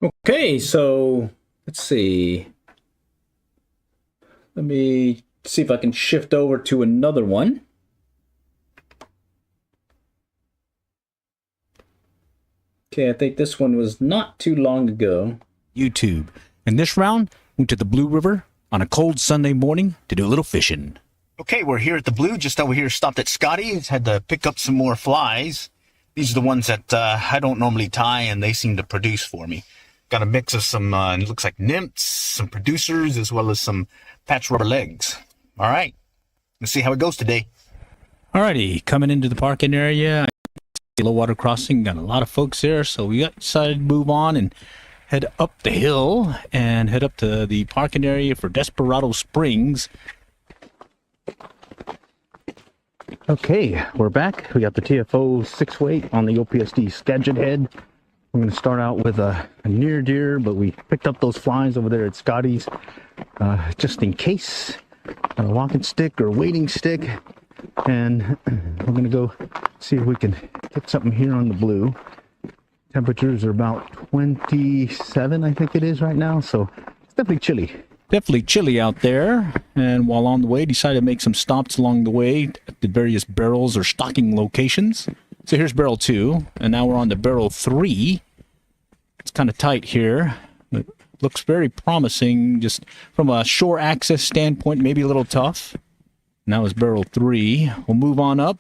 Okay, so let's see. Let me see if I can shift over to another one. Okay, I think this one was not too long ago. YouTube. And this round, went to the Blue River on a cold Sunday morning to do a little fishing. Okay, we're here at the Blue, just over here, stopped at Scotty's, had to pick up some more flies. These are the ones that I don't normally tie, and they seem to produce for me. Got a mix of some, it looks like nymphs, some producers, as well as some patch rubber legs. All right, let's see how it goes today. Alrighty, coming into the parking area, low water crossing, got a lot of folks there, so we decided to move on and head up the hill and head up to the parking area for Desperado Springs. Okay, we're back. We got the TFO 6-weight on the OPSD scheduled head. I'm going to start out with a near deer, but we picked up those flies over there at Scotty's just in case. Got a walking stick or wading stick, and we're going to go see if we can get something here on the Blue. Temperatures are about 27, I think it is right now, so it's definitely chilly. Definitely chilly out there, and while on the way, decided to make some stops along the way at the various barrels or stocking locations. So here's barrel 2, and now we're on to barrel 3. It's kind of tight here, but looks very promising just from a shore access standpoint, maybe a little tough. And that was barrel 3. We'll move on up,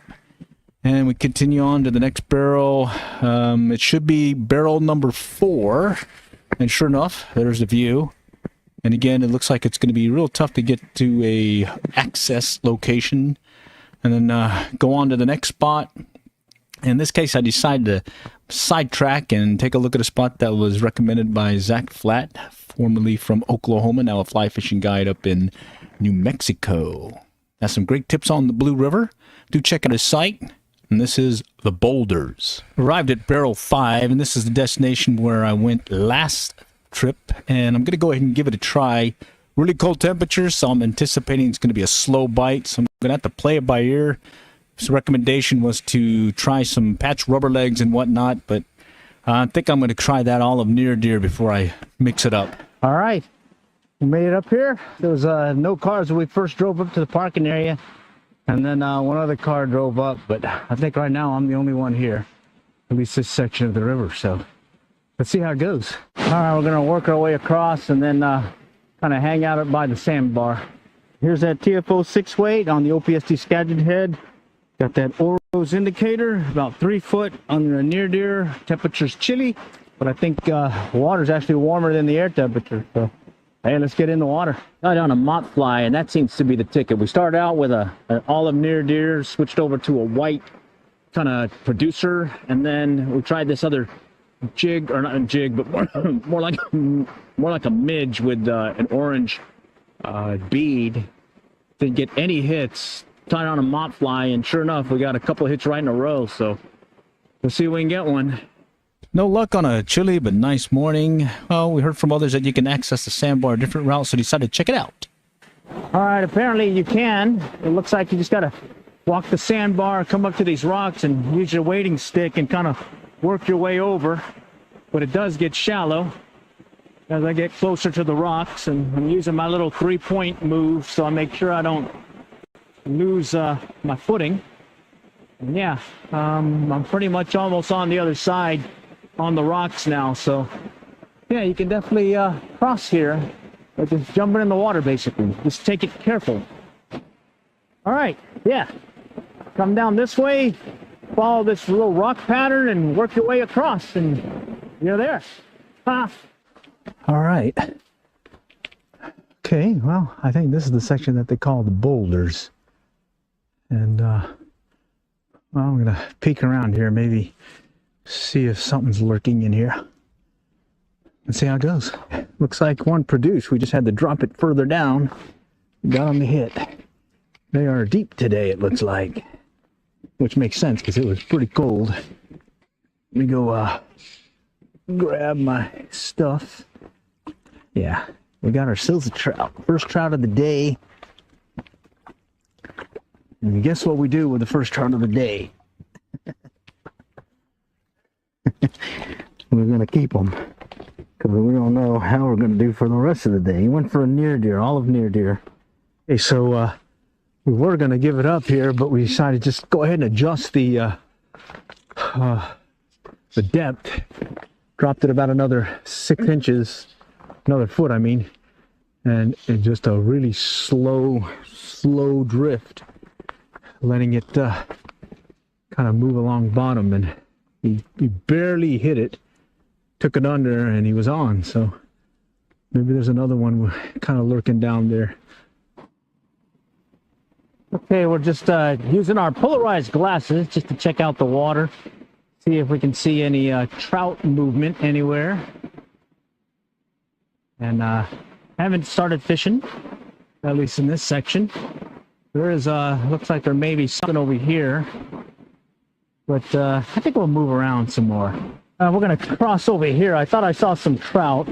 and we continue on to the next barrel. It should be barrel number 4, and sure enough, there's the view. And again, it looks like it's going to be real tough to get to a access location, and then go on to the next spot. In this case, I decided to sidetrack and take a look at a spot that was recommended by Zach Flatt, formerly from Oklahoma, now a fly fishing guide up in New Mexico. Has some great tips on the Blue River. Do check out his site. And this is the Boulders. Arrived at barrel 5, and this is the destination where I went last trip. And I'm going to go ahead and give it a try. Really cold temperatures, so I'm anticipating it's going to be a slow bite. So I'm going to have to play it by ear. His recommendation was to try some patch rubber legs and whatnot, but I think I'm going to try that olive near deer before I mix it up. All right, we made it up here. There was no cars when we first drove up to the parking area, and then one other car drove up, but I think right now I'm the only one here, at least this section of the river, so let's see how it goes. All right, we're going to work our way across and then kind of hang out by the sandbar. Here's that TFO 6-weight on the OPSD scheduled head. Got that Oros indicator, about 3 foot under a near deer. Temperature's chilly, but I think water's actually warmer than the air temperature. So, hey, let's get in the water. Got on a mott fly, and that seems to be the ticket. We started out with an olive near deer, switched over to a white kind of producer, and then we tried this other jig, or not a jig, but more like a midge with an orange bead. Didn't get any hits. Tied on a mott fly, and sure enough, we got a couple of hits right in a row, so we'll see if we can get one. No luck on a chilly but nice morning. Well, we heard from others that you can access the sandbar a different route, so decided to check it out. All right, apparently you can. It looks like you just got to walk the sandbar, come up to these rocks, and use your wading stick and kind of work your way over. But it does get shallow as I get closer to the rocks, and I'm using my little 3-point move, so I make sure I don't lose my footing. And yeah, I'm pretty much almost on the other side on the rocks now, so yeah, you can definitely cross here, but just jumping in the water basically. Just take it careful. All right, yeah, come down this way, follow this little rock pattern and work your way across, and you're there. All right. Okay, well, I think this is the section that they call the boulders. And, well, I'm going to peek around here, maybe see if something's lurking in here. Let's see how it goes. Looks like one produced. We just had to drop it further down. Got on the hit. They are deep today, it looks like. Which makes sense, because it was pretty cold. Let me go grab my stuff. Yeah, we got ourselves a trout. First trout of the day. And guess what we do with the first trout of the day? We're going to keep them. Because we don't know how we're going to do for the rest of the day. He went for a near deer, olive near deer. Okay, so we were going to give it up here, but we decided to just go ahead and adjust the depth. Dropped it about another 6 inches, another foot, I mean. And just a really slow drift, letting it kind of move along bottom. And he barely hit it. Took it under and he was on, so maybe there's another one kind of lurking down there. Okay, we're just using our polarized glasses just to check out the water, see if we can see any trout movement anywhere. And haven't started fishing, at least in this section. There is looks like there may be something over here, but I think we'll move around some more. We're going to cross over here. I thought I saw some trout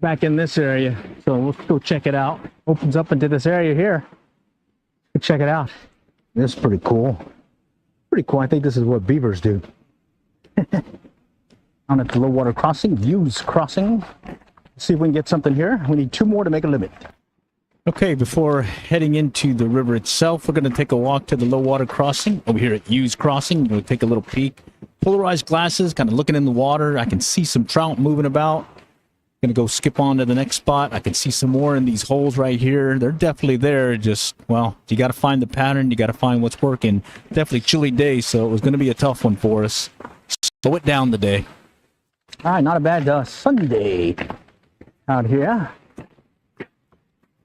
back in this area, so let's go check it out. Opens up into this area here. Let's check it out. This is pretty cool. Pretty cool. I think this is what beavers do. On at the low water crossing, views crossing. Let's see if we can get something here. We need 2 more to make a limit. Okay, before heading into the river itself, we're going to take a walk to the low water crossing over here at Hughes Crossing. We're going to take a little peek. Polarized glasses, kind of looking in the water. I can see some trout moving about. Going to go skip on to the next spot. I can see some more in these holes right here. They're definitely there. Just, well, you got to find the pattern. You got to find what's working. Definitely chilly day, so it was going to be a tough one for us. Slow it down today. All right, not a bad Sunday out here.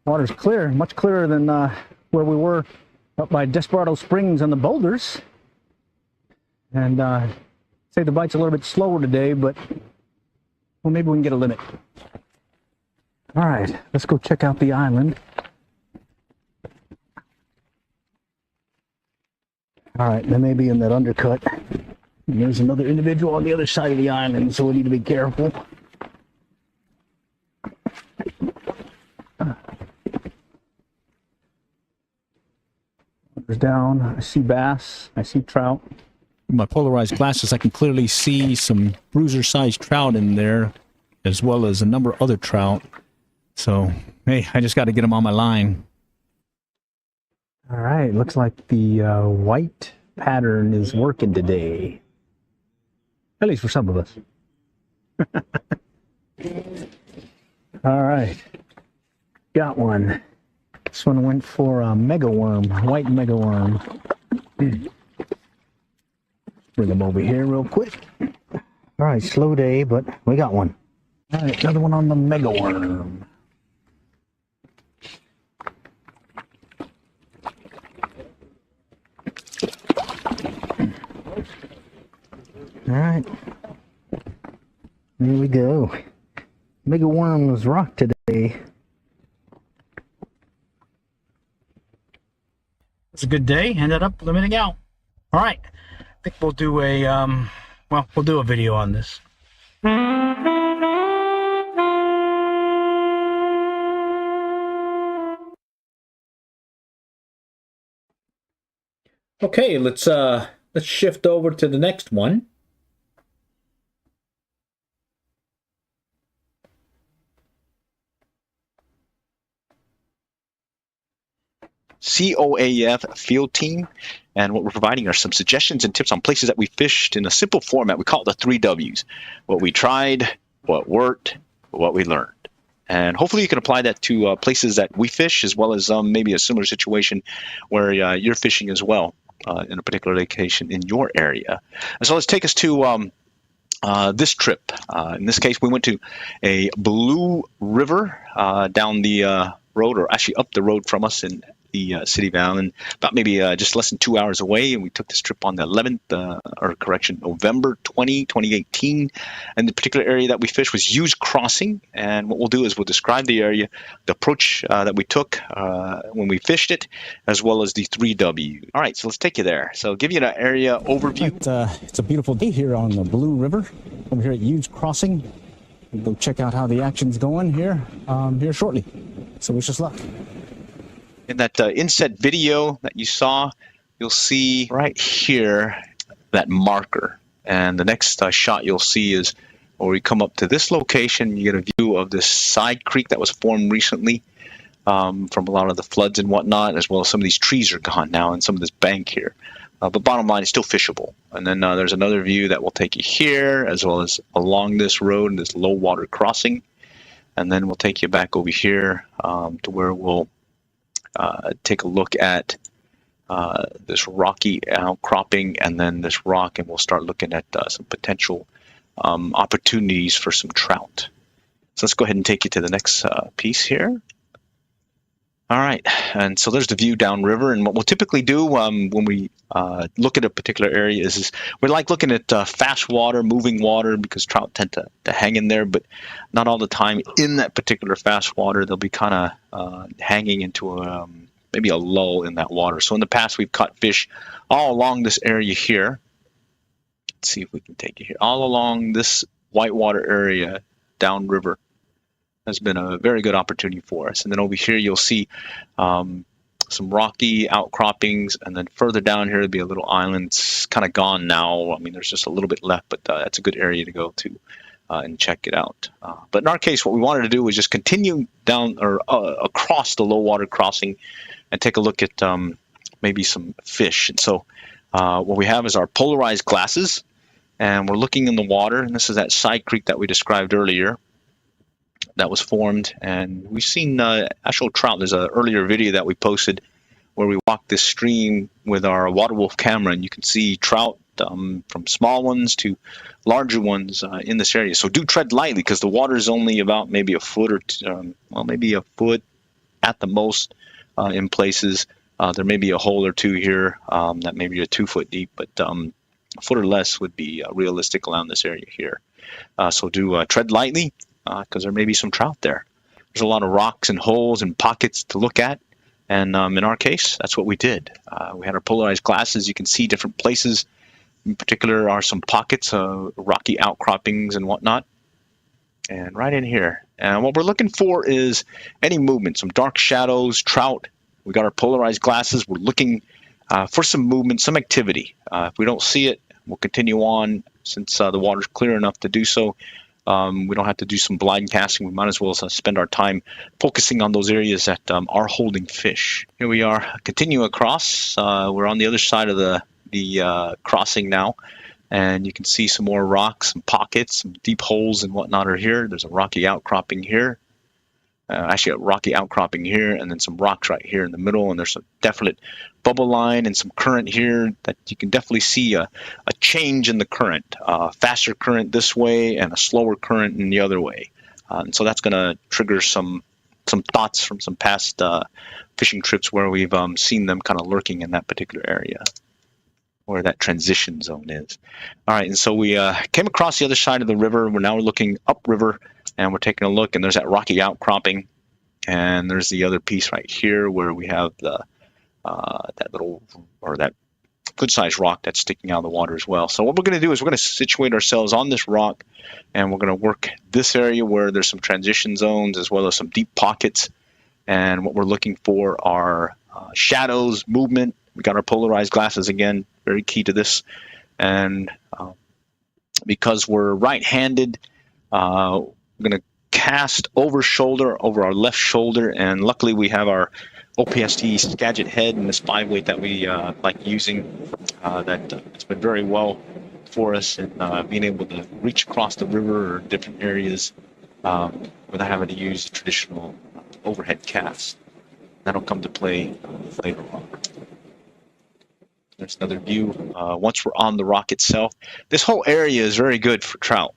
Water's clear, much clearer than where we were up by Desperado Springs and the boulders. And say the bite's a little bit slower today, but well, maybe we can get a limit. All right, let's go check out the island. All right, they may be in that undercut. And there's another individual on the other side of the island, so we need to be careful. Water's down. I see bass. I see trout. With my polarized glasses, I can clearly see some bruiser-sized trout in there, as well as a number of other trout. So, hey, I just got to get them on my line. All right, looks like the white pattern is working today. At least for some of us. All right, got one. This one went for a mega worm, white mega worm. Bring them over here real quick. All right, slow day, but we got one. All right, another one on the mega worm. All right, there we go. Mega worms rock today. It's a good day. Ended up limiting out. All right, I think we'll do a we'll do a video on this. Okay, let's shift over to the next one. COAF field team, and what we're providing are some suggestions and tips on places that we fished in a simple format. We call it the 3 W's: what we tried, what worked, what we learned. And hopefully you can apply that to places that we fish, as well as maybe a similar situation where you're fishing as well in a particular location in your area. And so let's take us to this trip. In this case, we went to a Blue River down the road, or actually up the road from us in the city of Allen, about maybe just less than 2 hours away. And we took this trip on the 11th, November 2018. And the particular area that we fished was Hughes Crossing. And what we'll do is we'll describe the area, the approach that we took when we fished it, as well as the 3W. All right, so let's take you there. So give you an area overview. It's a beautiful day here on the Blue River, over here at Hughes Crossing. We'll go check out how the action's going here shortly. So wish us luck. In that inset video that you saw, you'll see right here that marker. And the next shot you'll see is where we come up to this location, you get a view of this side creek that was formed recently from a lot of the floods and whatnot, as well as some of these trees are gone now and some of this bank here. But bottom line, it's still fishable. And then there's another view that will take you here, as well as along this road, this low water crossing. And then we'll take you back over here to where we'll take a look at this rocky outcropping and then this rock, and we'll start looking at some potential opportunities for some trout. So let's go ahead and take you to the next piece here. All right, and so there's the view downriver, and what we'll typically do when we look at a particular area is we like looking at fast water, moving water, because trout tend to hang in there, but not all the time in that particular fast water. They'll be kind of hanging into maybe a lull in that water. So in the past, we've caught fish all along this area here. Let's see if we can take you here. All along this whitewater area downriver has been a very good opportunity for us. And then over here, you'll see some rocky outcroppings, and then further down here, there'll be a little island. It's kind of gone now. I mean, there's just a little bit left, but that's a good area to go to and check it out. But in our case, what we wanted to do was just continue down or across the low water crossing and take a look at maybe some fish. And so what we have is our polarized glasses, and we're looking in the water. And this is that side creek that we described earlier that was formed, and we've seen actual trout. There's an earlier video that we posted where we walked this stream with our water wolf camera, and you can see trout from small ones to larger ones in this area. So do tread lightly, because the water is only about maybe a foot or two, well, maybe a foot at the most in places. There may be a hole or two here that may be a 2 foot deep, but a foot or less would be realistic around this area here. So do tread lightly, because there may be some trout there. There's a lot of rocks and holes and pockets to look at, and in our case, that's what we did. We had our polarized glasses. You can see different places. In particular are some pockets of rocky outcroppings and whatnot, and right in here. And what we're looking for is any movement, some dark shadows, trout. We got our polarized glasses. We're looking for some movement, some activity. If we don't see it, we'll continue on. Since the water's clear enough to do so, we don't have to do some blind casting. We might as well spend our time focusing on those areas that are holding fish. Here we are, continue across. We're on the other side of the crossing now, and you can see some more rocks, some pockets, some deep holes and whatnot are here. There's a rocky outcropping here. Actually, a rocky outcropping here, and then some rocks right here in the middle, and there's a definite bubble line and some current here that you can definitely see a change in the current, faster current this way and a slower current in the other way. And so that's going to trigger some thoughts from some past fishing trips where we've seen them kind of lurking in that particular area, where that transition zone is. All right, and so we came across the other side of the river. We're looking upriver, and we're taking a look, and there's that rocky outcropping, and there's the other piece right here where we have the that little, or that good-sized rock that's sticking out of the water as well. So what we're going to do is we're going to situate ourselves on this rock, and we're going to work this area where there's some transition zones as well as some deep pockets. And what we're looking for are shadows, movement. We got our polarized glasses again, very key to this. And because we're right-handed, we're going to cast over our left shoulder, and luckily we have our OPST Skagit head and this 5-weight that we like using. It's been very well for us in being able to reach across the river or different areas without having to use traditional overhead cast. That'll come to play later on. There's another view. Once we're on the rock itself, this whole area is very good for trout.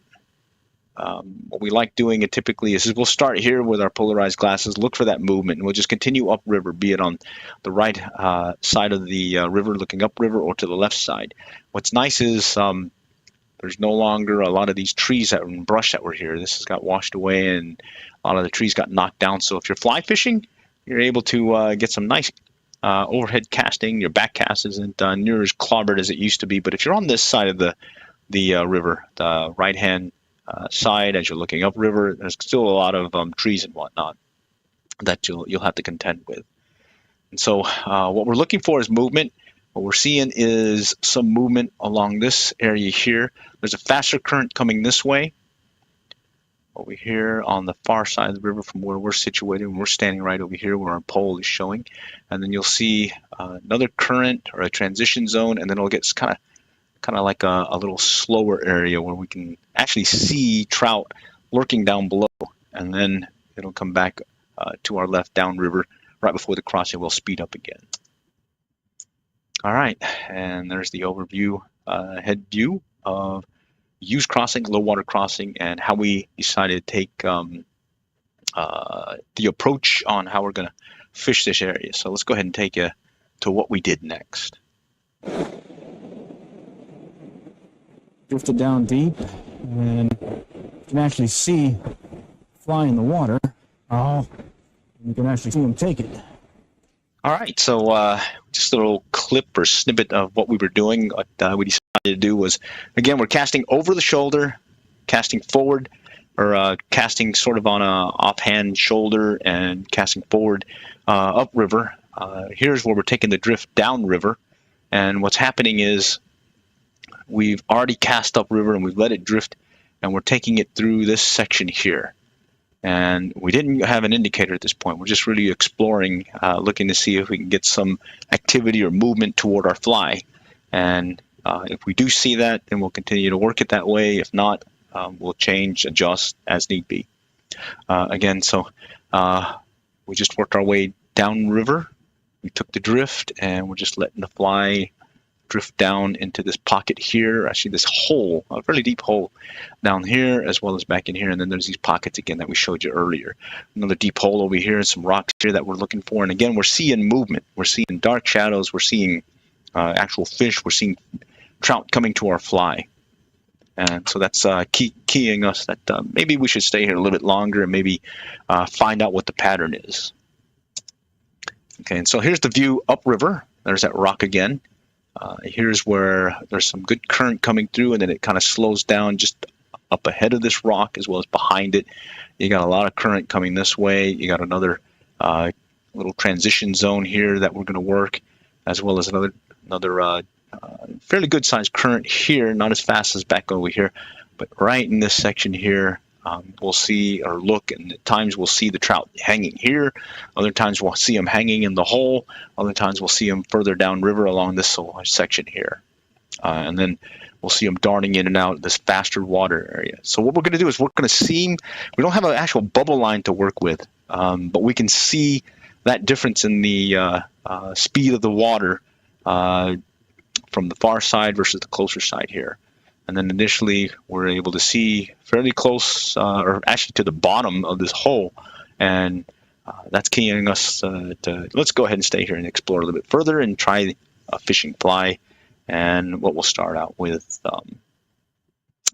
What we like doing it typically is we'll start here with our polarized glasses, look for that movement, and we'll just continue upriver, be it on the right side of the river, looking upriver, or to the left side. What's nice is there's no longer a lot of these trees and brush that were here. This has got washed away, and a lot of the trees got knocked down. So if you're fly fishing, you're able to get some nice overhead casting. Your back cast isn't near as clobbered as it used to be. But if you're on this side of the river, the right-hand side, as you're looking upriver, there's still a lot of trees and whatnot that you'll have to contend with. And so what we're looking for is movement. What we're seeing is some movement along this area here. There's a faster current coming this way. Over here on the far side of the river from where we're situated, and we're standing right over here where our pole is showing. And then you'll see another current or a transition zone, and then it'll get kind of like a little slower area where we can actually see trout lurking down below. And then it'll come back to our left downriver right before the crossing. We'll speed up again. All right, and there's the overview, head view of use crossing, low water crossing, and how we decided to take the approach on how we're going to fish this area. So let's go ahead and take you to what we did next. Drifted down deep, and you can actually see fly in the water. Oh, you can actually see them take it. All right, so just a little clip or snippet of what we were doing. What we decided to do was, again, we're casting over the shoulder, casting forward, or casting sort of on a offhand shoulder and casting forward upriver. Here's where we're taking the drift downriver, and what's happening is we've already cast upriver and we've let it drift, and we're taking it through this section here. And we didn't have an indicator at this point. We're just really exploring, looking to see if we can get some activity or movement toward our fly. And if we do see that, then we'll continue to work it that way. If not, we'll change, adjust as need be. Again, so we just worked our way downriver. We took the drift, and we're just letting the fly drift down into this pocket here, actually this hole, a fairly deep hole down here as well as back in here. And then there's these pockets again that we showed you earlier. Another deep hole over here and some rocks here that we're looking for. And again, we're seeing movement. We're seeing dark shadows. We're seeing actual fish. We're seeing trout coming to our fly. And so that's keying us that maybe we should stay here a little bit longer and maybe find out what the pattern is. Okay, and so here's the view upriver. There's that rock again. Here's where there's some good current coming through, and then it kind of slows down just up ahead of this rock as well as behind it. You got a lot of current coming this way. You got another little transition zone here that we're going to work, as well as another fairly good sized current here, not as fast as back over here, but right in this section here. We'll see or look, and at times we'll see the trout hanging here. Other times we'll see them hanging in the hole. Other times we'll see them further downriver along this section here. And then we'll see them darting in and out of this faster water area. So what we're going to do is we're going to see, we don't have an actual bubble line to work with, but we can see that difference in the speed of the water from the far side versus the closer side here. And then initially we're able to see fairly close, or actually to the bottom of this hole. And that's keying us to, let's go ahead and stay here and explore a little bit further and try a fishing fly. And what we'll start out with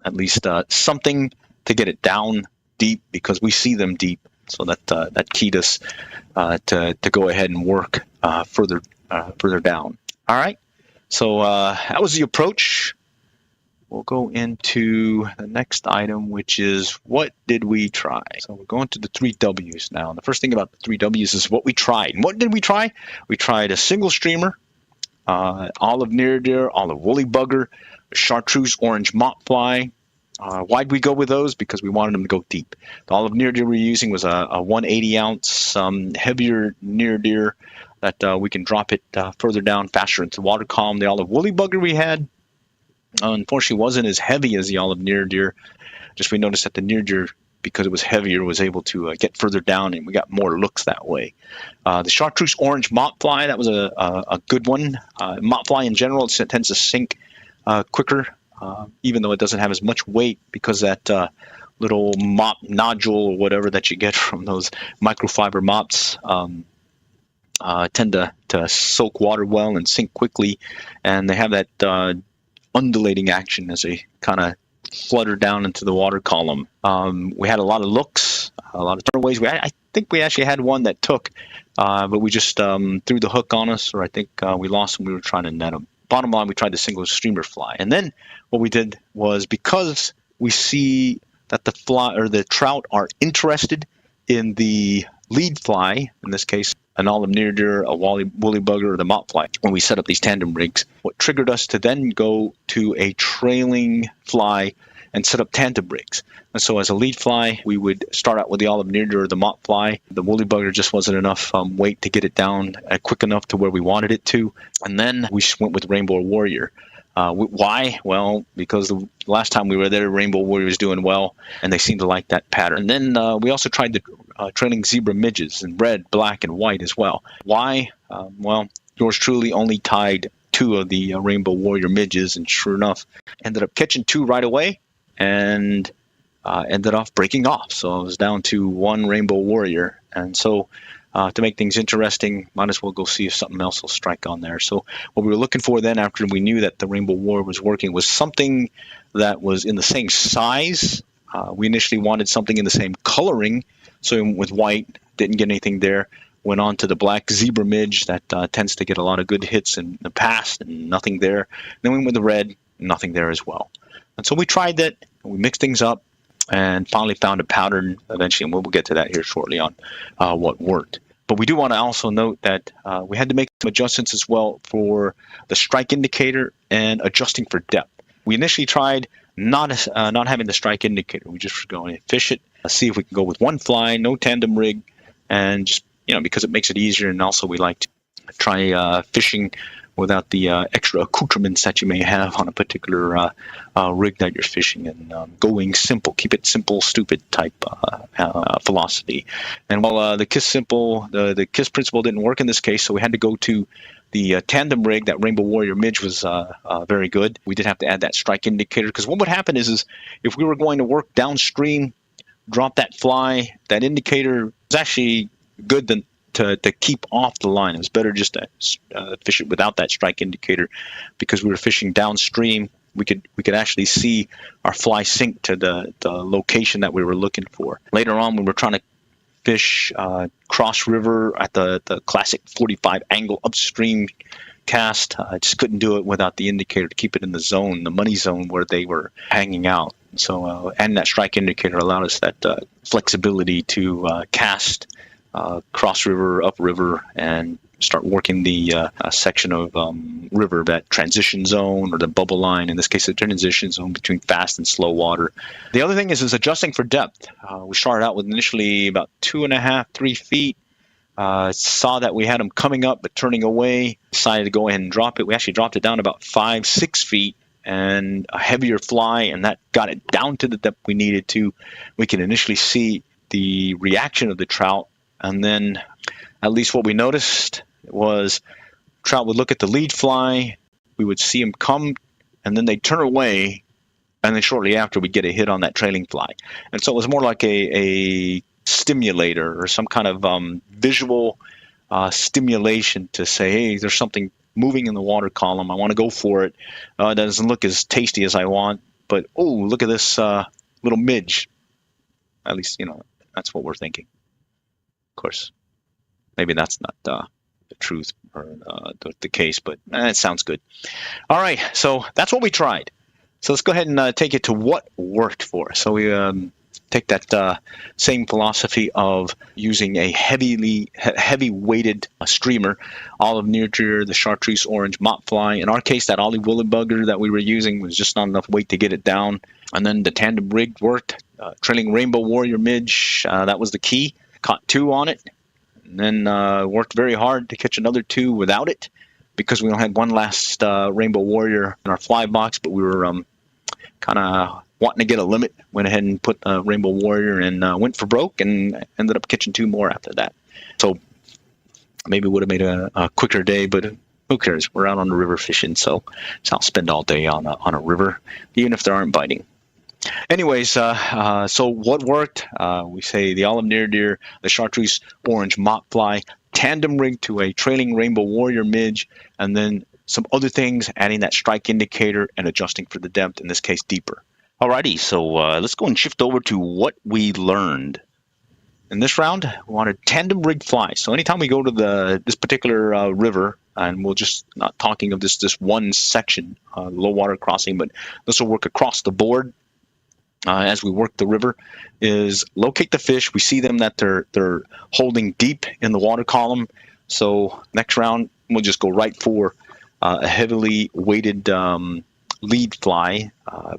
at least something to get it down deep, because we see them deep. So that keyed us to go ahead and work further down. All right. So that was the approach. We'll go into the next item, which is what did we try? So we're going to the 3 W's now. And the first thing about the 3 W's is what we tried. And what did we try? We tried a single streamer, olive near deer, olive woolly bugger, a chartreuse orange mott fly. Why'd we go with those? Because we wanted them to go deep. The olive near deer we're using was a 180 ounce heavier near deer that we can drop it further down faster into the water column. The olive woolly bugger we had, unfortunately, wasn't as heavy as the olive near deer. Just we noticed that the near deer because it was heavier, was able to get further down, and we got more looks that way. The chartreuse orange mop fly, that was a good one. Mop fly in general, it tends to sink quicker, even though it doesn't have as much weight, because that little mop nodule or whatever that you get from those microfiber mops tend to soak water well and sink quickly, and they have that undulating action as they kind of flutter down into the water column. We had a lot of looks, a lot of turnaways. I think we actually had one that took, but we just threw the hook on us, or I think we lost when we were trying to net them. Bottom line, we tried the single streamer fly. And then what we did was, because we see that the fly or the trout are interested in the lead fly, in this case an olive near deer, a woolly bugger, or the mop fly, when we set up these tandem rigs, what triggered us to then go to a trailing fly and set up tandem rigs. And so as a lead fly, we would start out with the olive near deer or the mop fly. The woolly bugger just wasn't enough weight to get it down quick enough to where we wanted it to. And then we went with Rainbow Warrior. Why? Well, because the last time we were there, Rainbow Warrior was doing well, and they seemed to like that pattern. And then we also tried the trailing zebra midges in red, black, and white as well. Why? Well, yours truly only tied 2 of the Rainbow Warrior midges, and sure enough, ended up catching 2 right away, and ended up breaking off. So I was down to 1 Rainbow Warrior, and so to make things interesting, might as well go see if something else will strike on there. So what we were looking for then, after we knew that the Rainbow Warrior was working, was something that was in the same size. We initially wanted something in the same coloring, so with white, didn't get anything there. Went on to the black zebra midge that tends to get a lot of good hits in the past, and nothing there. Then we went with the red, nothing there as well. And so we tried that, we mixed things up, and finally found a pattern eventually, and we'll get to that here shortly on what worked. But we do want to also note that we had to make some adjustments as well for the strike indicator and adjusting for depth. We initially tried not having the strike indicator. We just were going to fish it, see if we can go with 1 fly, no tandem rig, and just, because it makes it easier, and also we like to try fishing without the extra accoutrements that you may have on a particular rig that you're fishing, and going simple, keep it simple, stupid type philosophy. And while the KISS principle didn't work in this case, so we had to go to the tandem rig. That Rainbow Warrior midge was very good. We did have to add that strike indicator, because what would happen is if we were going to work downstream, drop that fly, that indicator was actually good to keep off the line. It was better just to fish it without that strike indicator, because we were fishing downstream. We could actually see our fly sink to the location that we were looking for. Later on, when we were trying to fish cross river at the classic 45 angle upstream cast, I just couldn't do it without the indicator to keep it in the zone, the money zone where they were hanging out. So and that strike indicator allowed us that flexibility to cast cross river, up river, and start working the section of river, that transition zone or the bubble line, in this case the transition zone between fast and slow water. The other thing is adjusting for depth. We started out with initially about 2.5, 3 feet. Saw that we had them coming up but turning away, decided to go ahead and drop it. We actually dropped it down about 5, 6 feet, and a heavier fly, and that got it down to the depth we needed to. We could initially see the reaction of the trout, and then at least what we noticed was trout would look at the lead fly, we would see them come, and then they'd turn away, and then shortly after we'd get a hit on that trailing fly. And so it was more like a stimulator, or some kind of visual stimulation to say, hey, there's something moving in the water column, I want to go for it. It doesn't look as tasty as I want, but oh, look at this little midge. At least, that's what we're thinking. Of course, maybe that's not the truth or the case, but it sounds good. All right, so that's what we tried. So let's go ahead and take it to what worked for us. So we take that same philosophy of using a heavy-weighted streamer, olive near deer, the chartreuse orange mop fly. In our case, that olive woolly bugger that we were using was just not enough weight to get it down. And then the tandem rig worked. Trailing Rainbow Warrior midge, that was the key. Caught 2 on it, and then worked very hard to catch another 2 without it, because we only had one last Rainbow Warrior in our fly box, but we were kind of wanting to get a limit, went ahead and put Rainbow Warrior and went for broke and ended up catching 2 more after that. So maybe would have made a quicker day, but who cares? We're out on the river fishing, so I'll spend all day on a river, even if there aren't biting. Anyways, so what worked? We say the olive near deer, the chartreuse orange mop fly, tandem rig to a trailing Rainbow Warrior midge, and then some other things, adding that strike indicator and adjusting for the depth, in this case deeper. Alrighty, so let's go and shift over to what we learned. In this round, we wanted tandem rig fly. So anytime we go to this particular river, and we're just not talking of this one section, low water crossing, but this will work across the board. As we work the river, is locate the fish. We see them that they're holding deep in the water column. So next round, we'll just go right for a heavily weighted lead fly,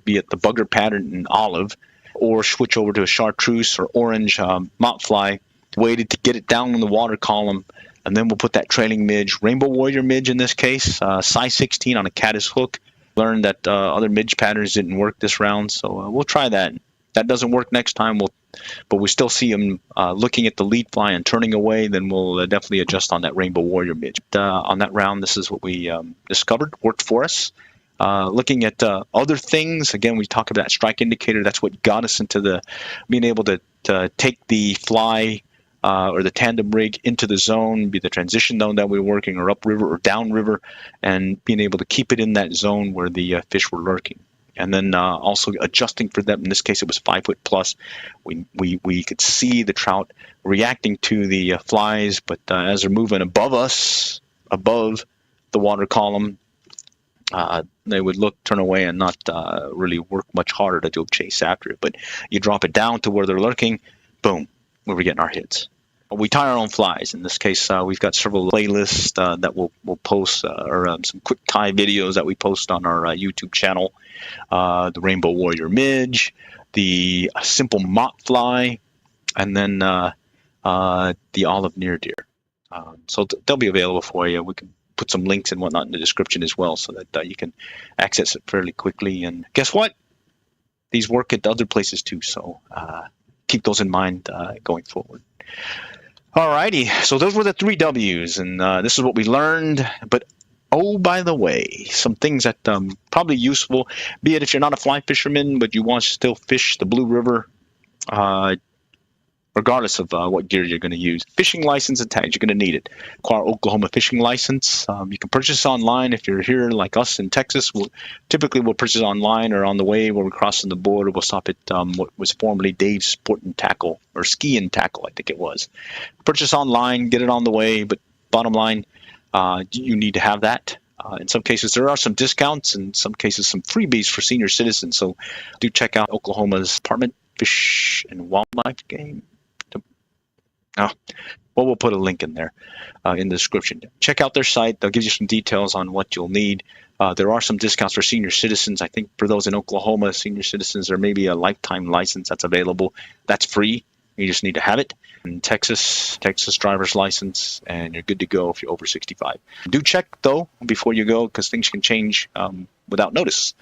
be it the bugger pattern in olive, or switch over to a chartreuse or orange mop fly, weighted to get it down in the water column. And then we'll put that trailing midge, Rainbow Warrior midge in this case, size 16 on a caddis hook. Learned that other midge patterns didn't work this round, so we'll try that. That doesn't work next time, but we still see them looking at the lead fly and turning away, then we'll definitely adjust on that Rainbow Warrior midge. On that round, this is what we discovered, worked for us. Looking at other things, again, we talk about that strike indicator. That's what got us into being able to take the fly or the tandem rig into the zone, be the transition zone that we were working, or upriver or downriver, and being able to keep it in that zone where the fish were lurking. And then also adjusting for them. In this case, it was 5 foot plus. We could see the trout reacting to the flies, but as they're moving above us, above the water column, they would turn away and not really work much harder to go chase after it. But you drop it down to where they're lurking, boom, we're getting our hits. We tie our own flies. In this case, we've got several playlists that we'll post, or some quick tie videos that we post on our YouTube channel. The Rainbow Warrior midge, the simple mop fly, and then the olive near deer. So they'll be available for you. We can put some links and whatnot in the description as well, so that you can access it fairly quickly. And guess what? These work at other places too. So keep those in mind going forward. Alrighty, so those were the 3 W's, and this is what we learned. But oh, by the way, some things that probably useful, be it if you're not a fly fisherman, but you want to still fish the Blue River, regardless of what gear you're going to use. Fishing license and tags, you're going to need it. Acquire Oklahoma fishing license. You can purchase online if you're here like us in Texas. Typically we'll purchase online, or on the way when we're crossing the border, we'll stop at what was formerly Dave's Sport and Tackle, or Ski and Tackle, I think it was. Purchase online, get it on the way, but bottom line, you need to have that. In some cases, there are some discounts, in some cases, some freebies for senior citizens. So do check out Oklahoma's Department of Fish and Wildlife Game. Well, we'll put a link in there in the description. Check out their site. They'll give you some details on what you'll need. There are some discounts for senior citizens. I think for those in Oklahoma, senior citizens, there may be a lifetime license that's available. That's free. You just need to have it. In Texas driver's license, and you're good to go if you're over 65. Do check, though, before you go, because things can change without notice.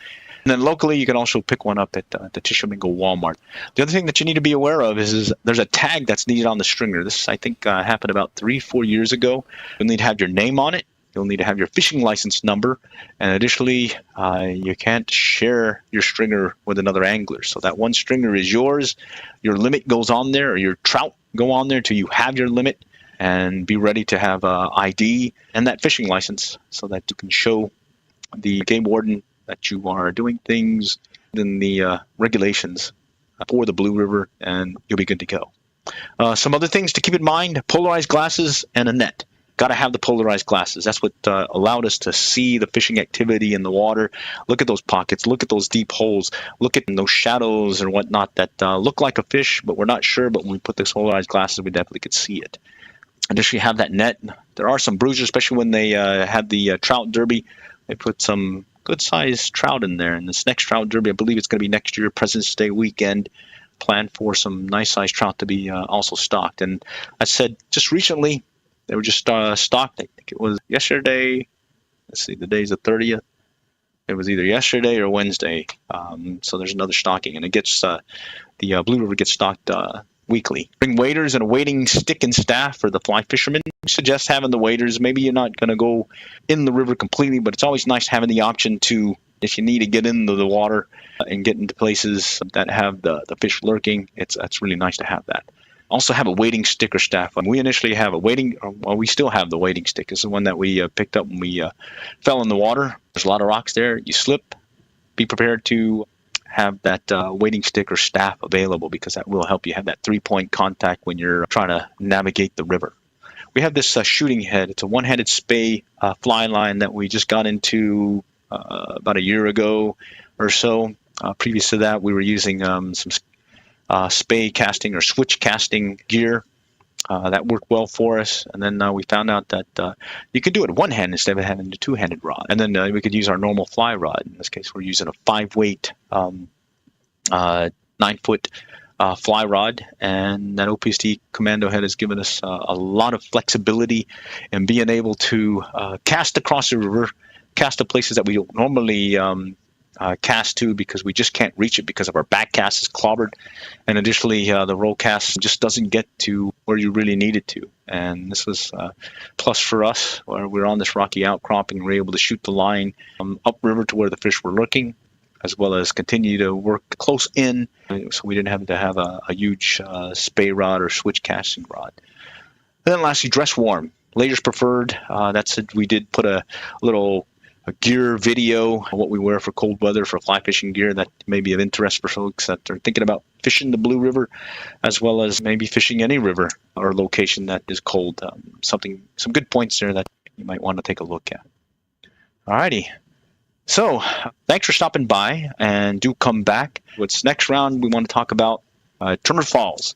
And then locally, you can also pick one up at the Tishomingo Walmart. The other thing that you need to be aware of is there's a tag that's needed on the stringer. This, I think, happened about 3-4 years ago. You'll need to have your name on it. You'll need to have your fishing license number. And additionally, you can't share your stringer with another angler. So that one stringer is yours. Your limit goes on there, or your trout go on there till you have your limit. And be ready to have ID and that fishing license, so that you can show the game warden that you are doing things in the regulations for the Blue River, and you'll be good to go. Some other things to keep in mind: polarized glasses and a net. Got to have the polarized glasses. That's what allowed us to see the fishing activity in the water. Look at those pockets. Look at those deep holes. Look at those shadows and whatnot that look like a fish, but we're not sure. But when we put the polarized glasses, we definitely could see it. Additionally, have that net. There are some bruisers, especially when they had the trout derby. They put some good-sized trout in there. And this next trout derby, I believe it's going to be next year, President's Day weekend. Plan for some nice-sized trout to be also stocked. And I said just recently, they were just stocked. I think it was yesterday. Let's see, the day's the 30th. It was either yesterday or Wednesday. So there's another stocking, and it gets the Blue River gets stocked weekly. Bring waders and a wading stick and staff for the fly fishermen. We suggest having the waders. Maybe you're not going to go in the river completely, but it's always nice having the option to, if you need to get into the water and get into places that have the fish lurking, it's really nice to have that. Also have a wading stick or staff. We initially have we still have the wading stick. It's the one that we picked up when we fell in the water. There's a lot of rocks there. You slip. Be prepared to have that wading stick or staff available, because that will help you have that 3-point contact when you're trying to navigate the river. We have this shooting head. It's a one-headed spay fly line that we just got into about a year ago or so. Previous to that, we were using some spay casting or switch casting gear. That worked well for us, and then we found out that you could do it one hand instead of having a two-handed rod. And then we could use our normal fly rod. In this case, we're using a 5-weight 9-foot fly rod, and that OPST commando head has given us a lot of flexibility in being able to cast across the river, cast to places that we don't normally cast to, because we just can't reach it because of our back cast is clobbered, and additionally the roll cast just doesn't get to where you really need it to. And this was plus for us, where we're on this rocky outcropping and we're able to shoot the line upriver to where the fish were lurking, as well as continue to work close in, so we didn't have to have a huge spay rod or switch casting rod. And then lastly, dress warm. Layers preferred. That's it. We did put a little gear video, what we wear for cold weather for fly fishing gear, that may be of interest for folks that are thinking about fishing the Blue River, as well as maybe fishing any river or location that is cold. Some good points there that you might want to take a look at. Alrighty. So thanks for stopping by, and do come back. What's next round, we want to talk about Trimmer Falls.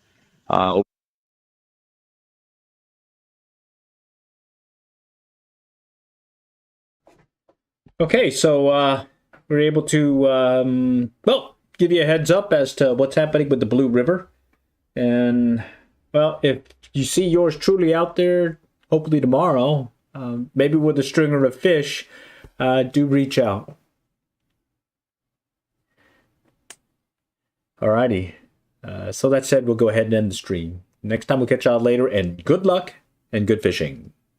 Okay, so we're able to, give you a heads up as to what's happening with the Blue River. And, well, if you see yours truly out there, hopefully tomorrow, maybe with a stringer of fish, do reach out. Alrighty. So that said, we'll go ahead and end the stream. Next time we'll catch y'all later, and good luck and good fishing.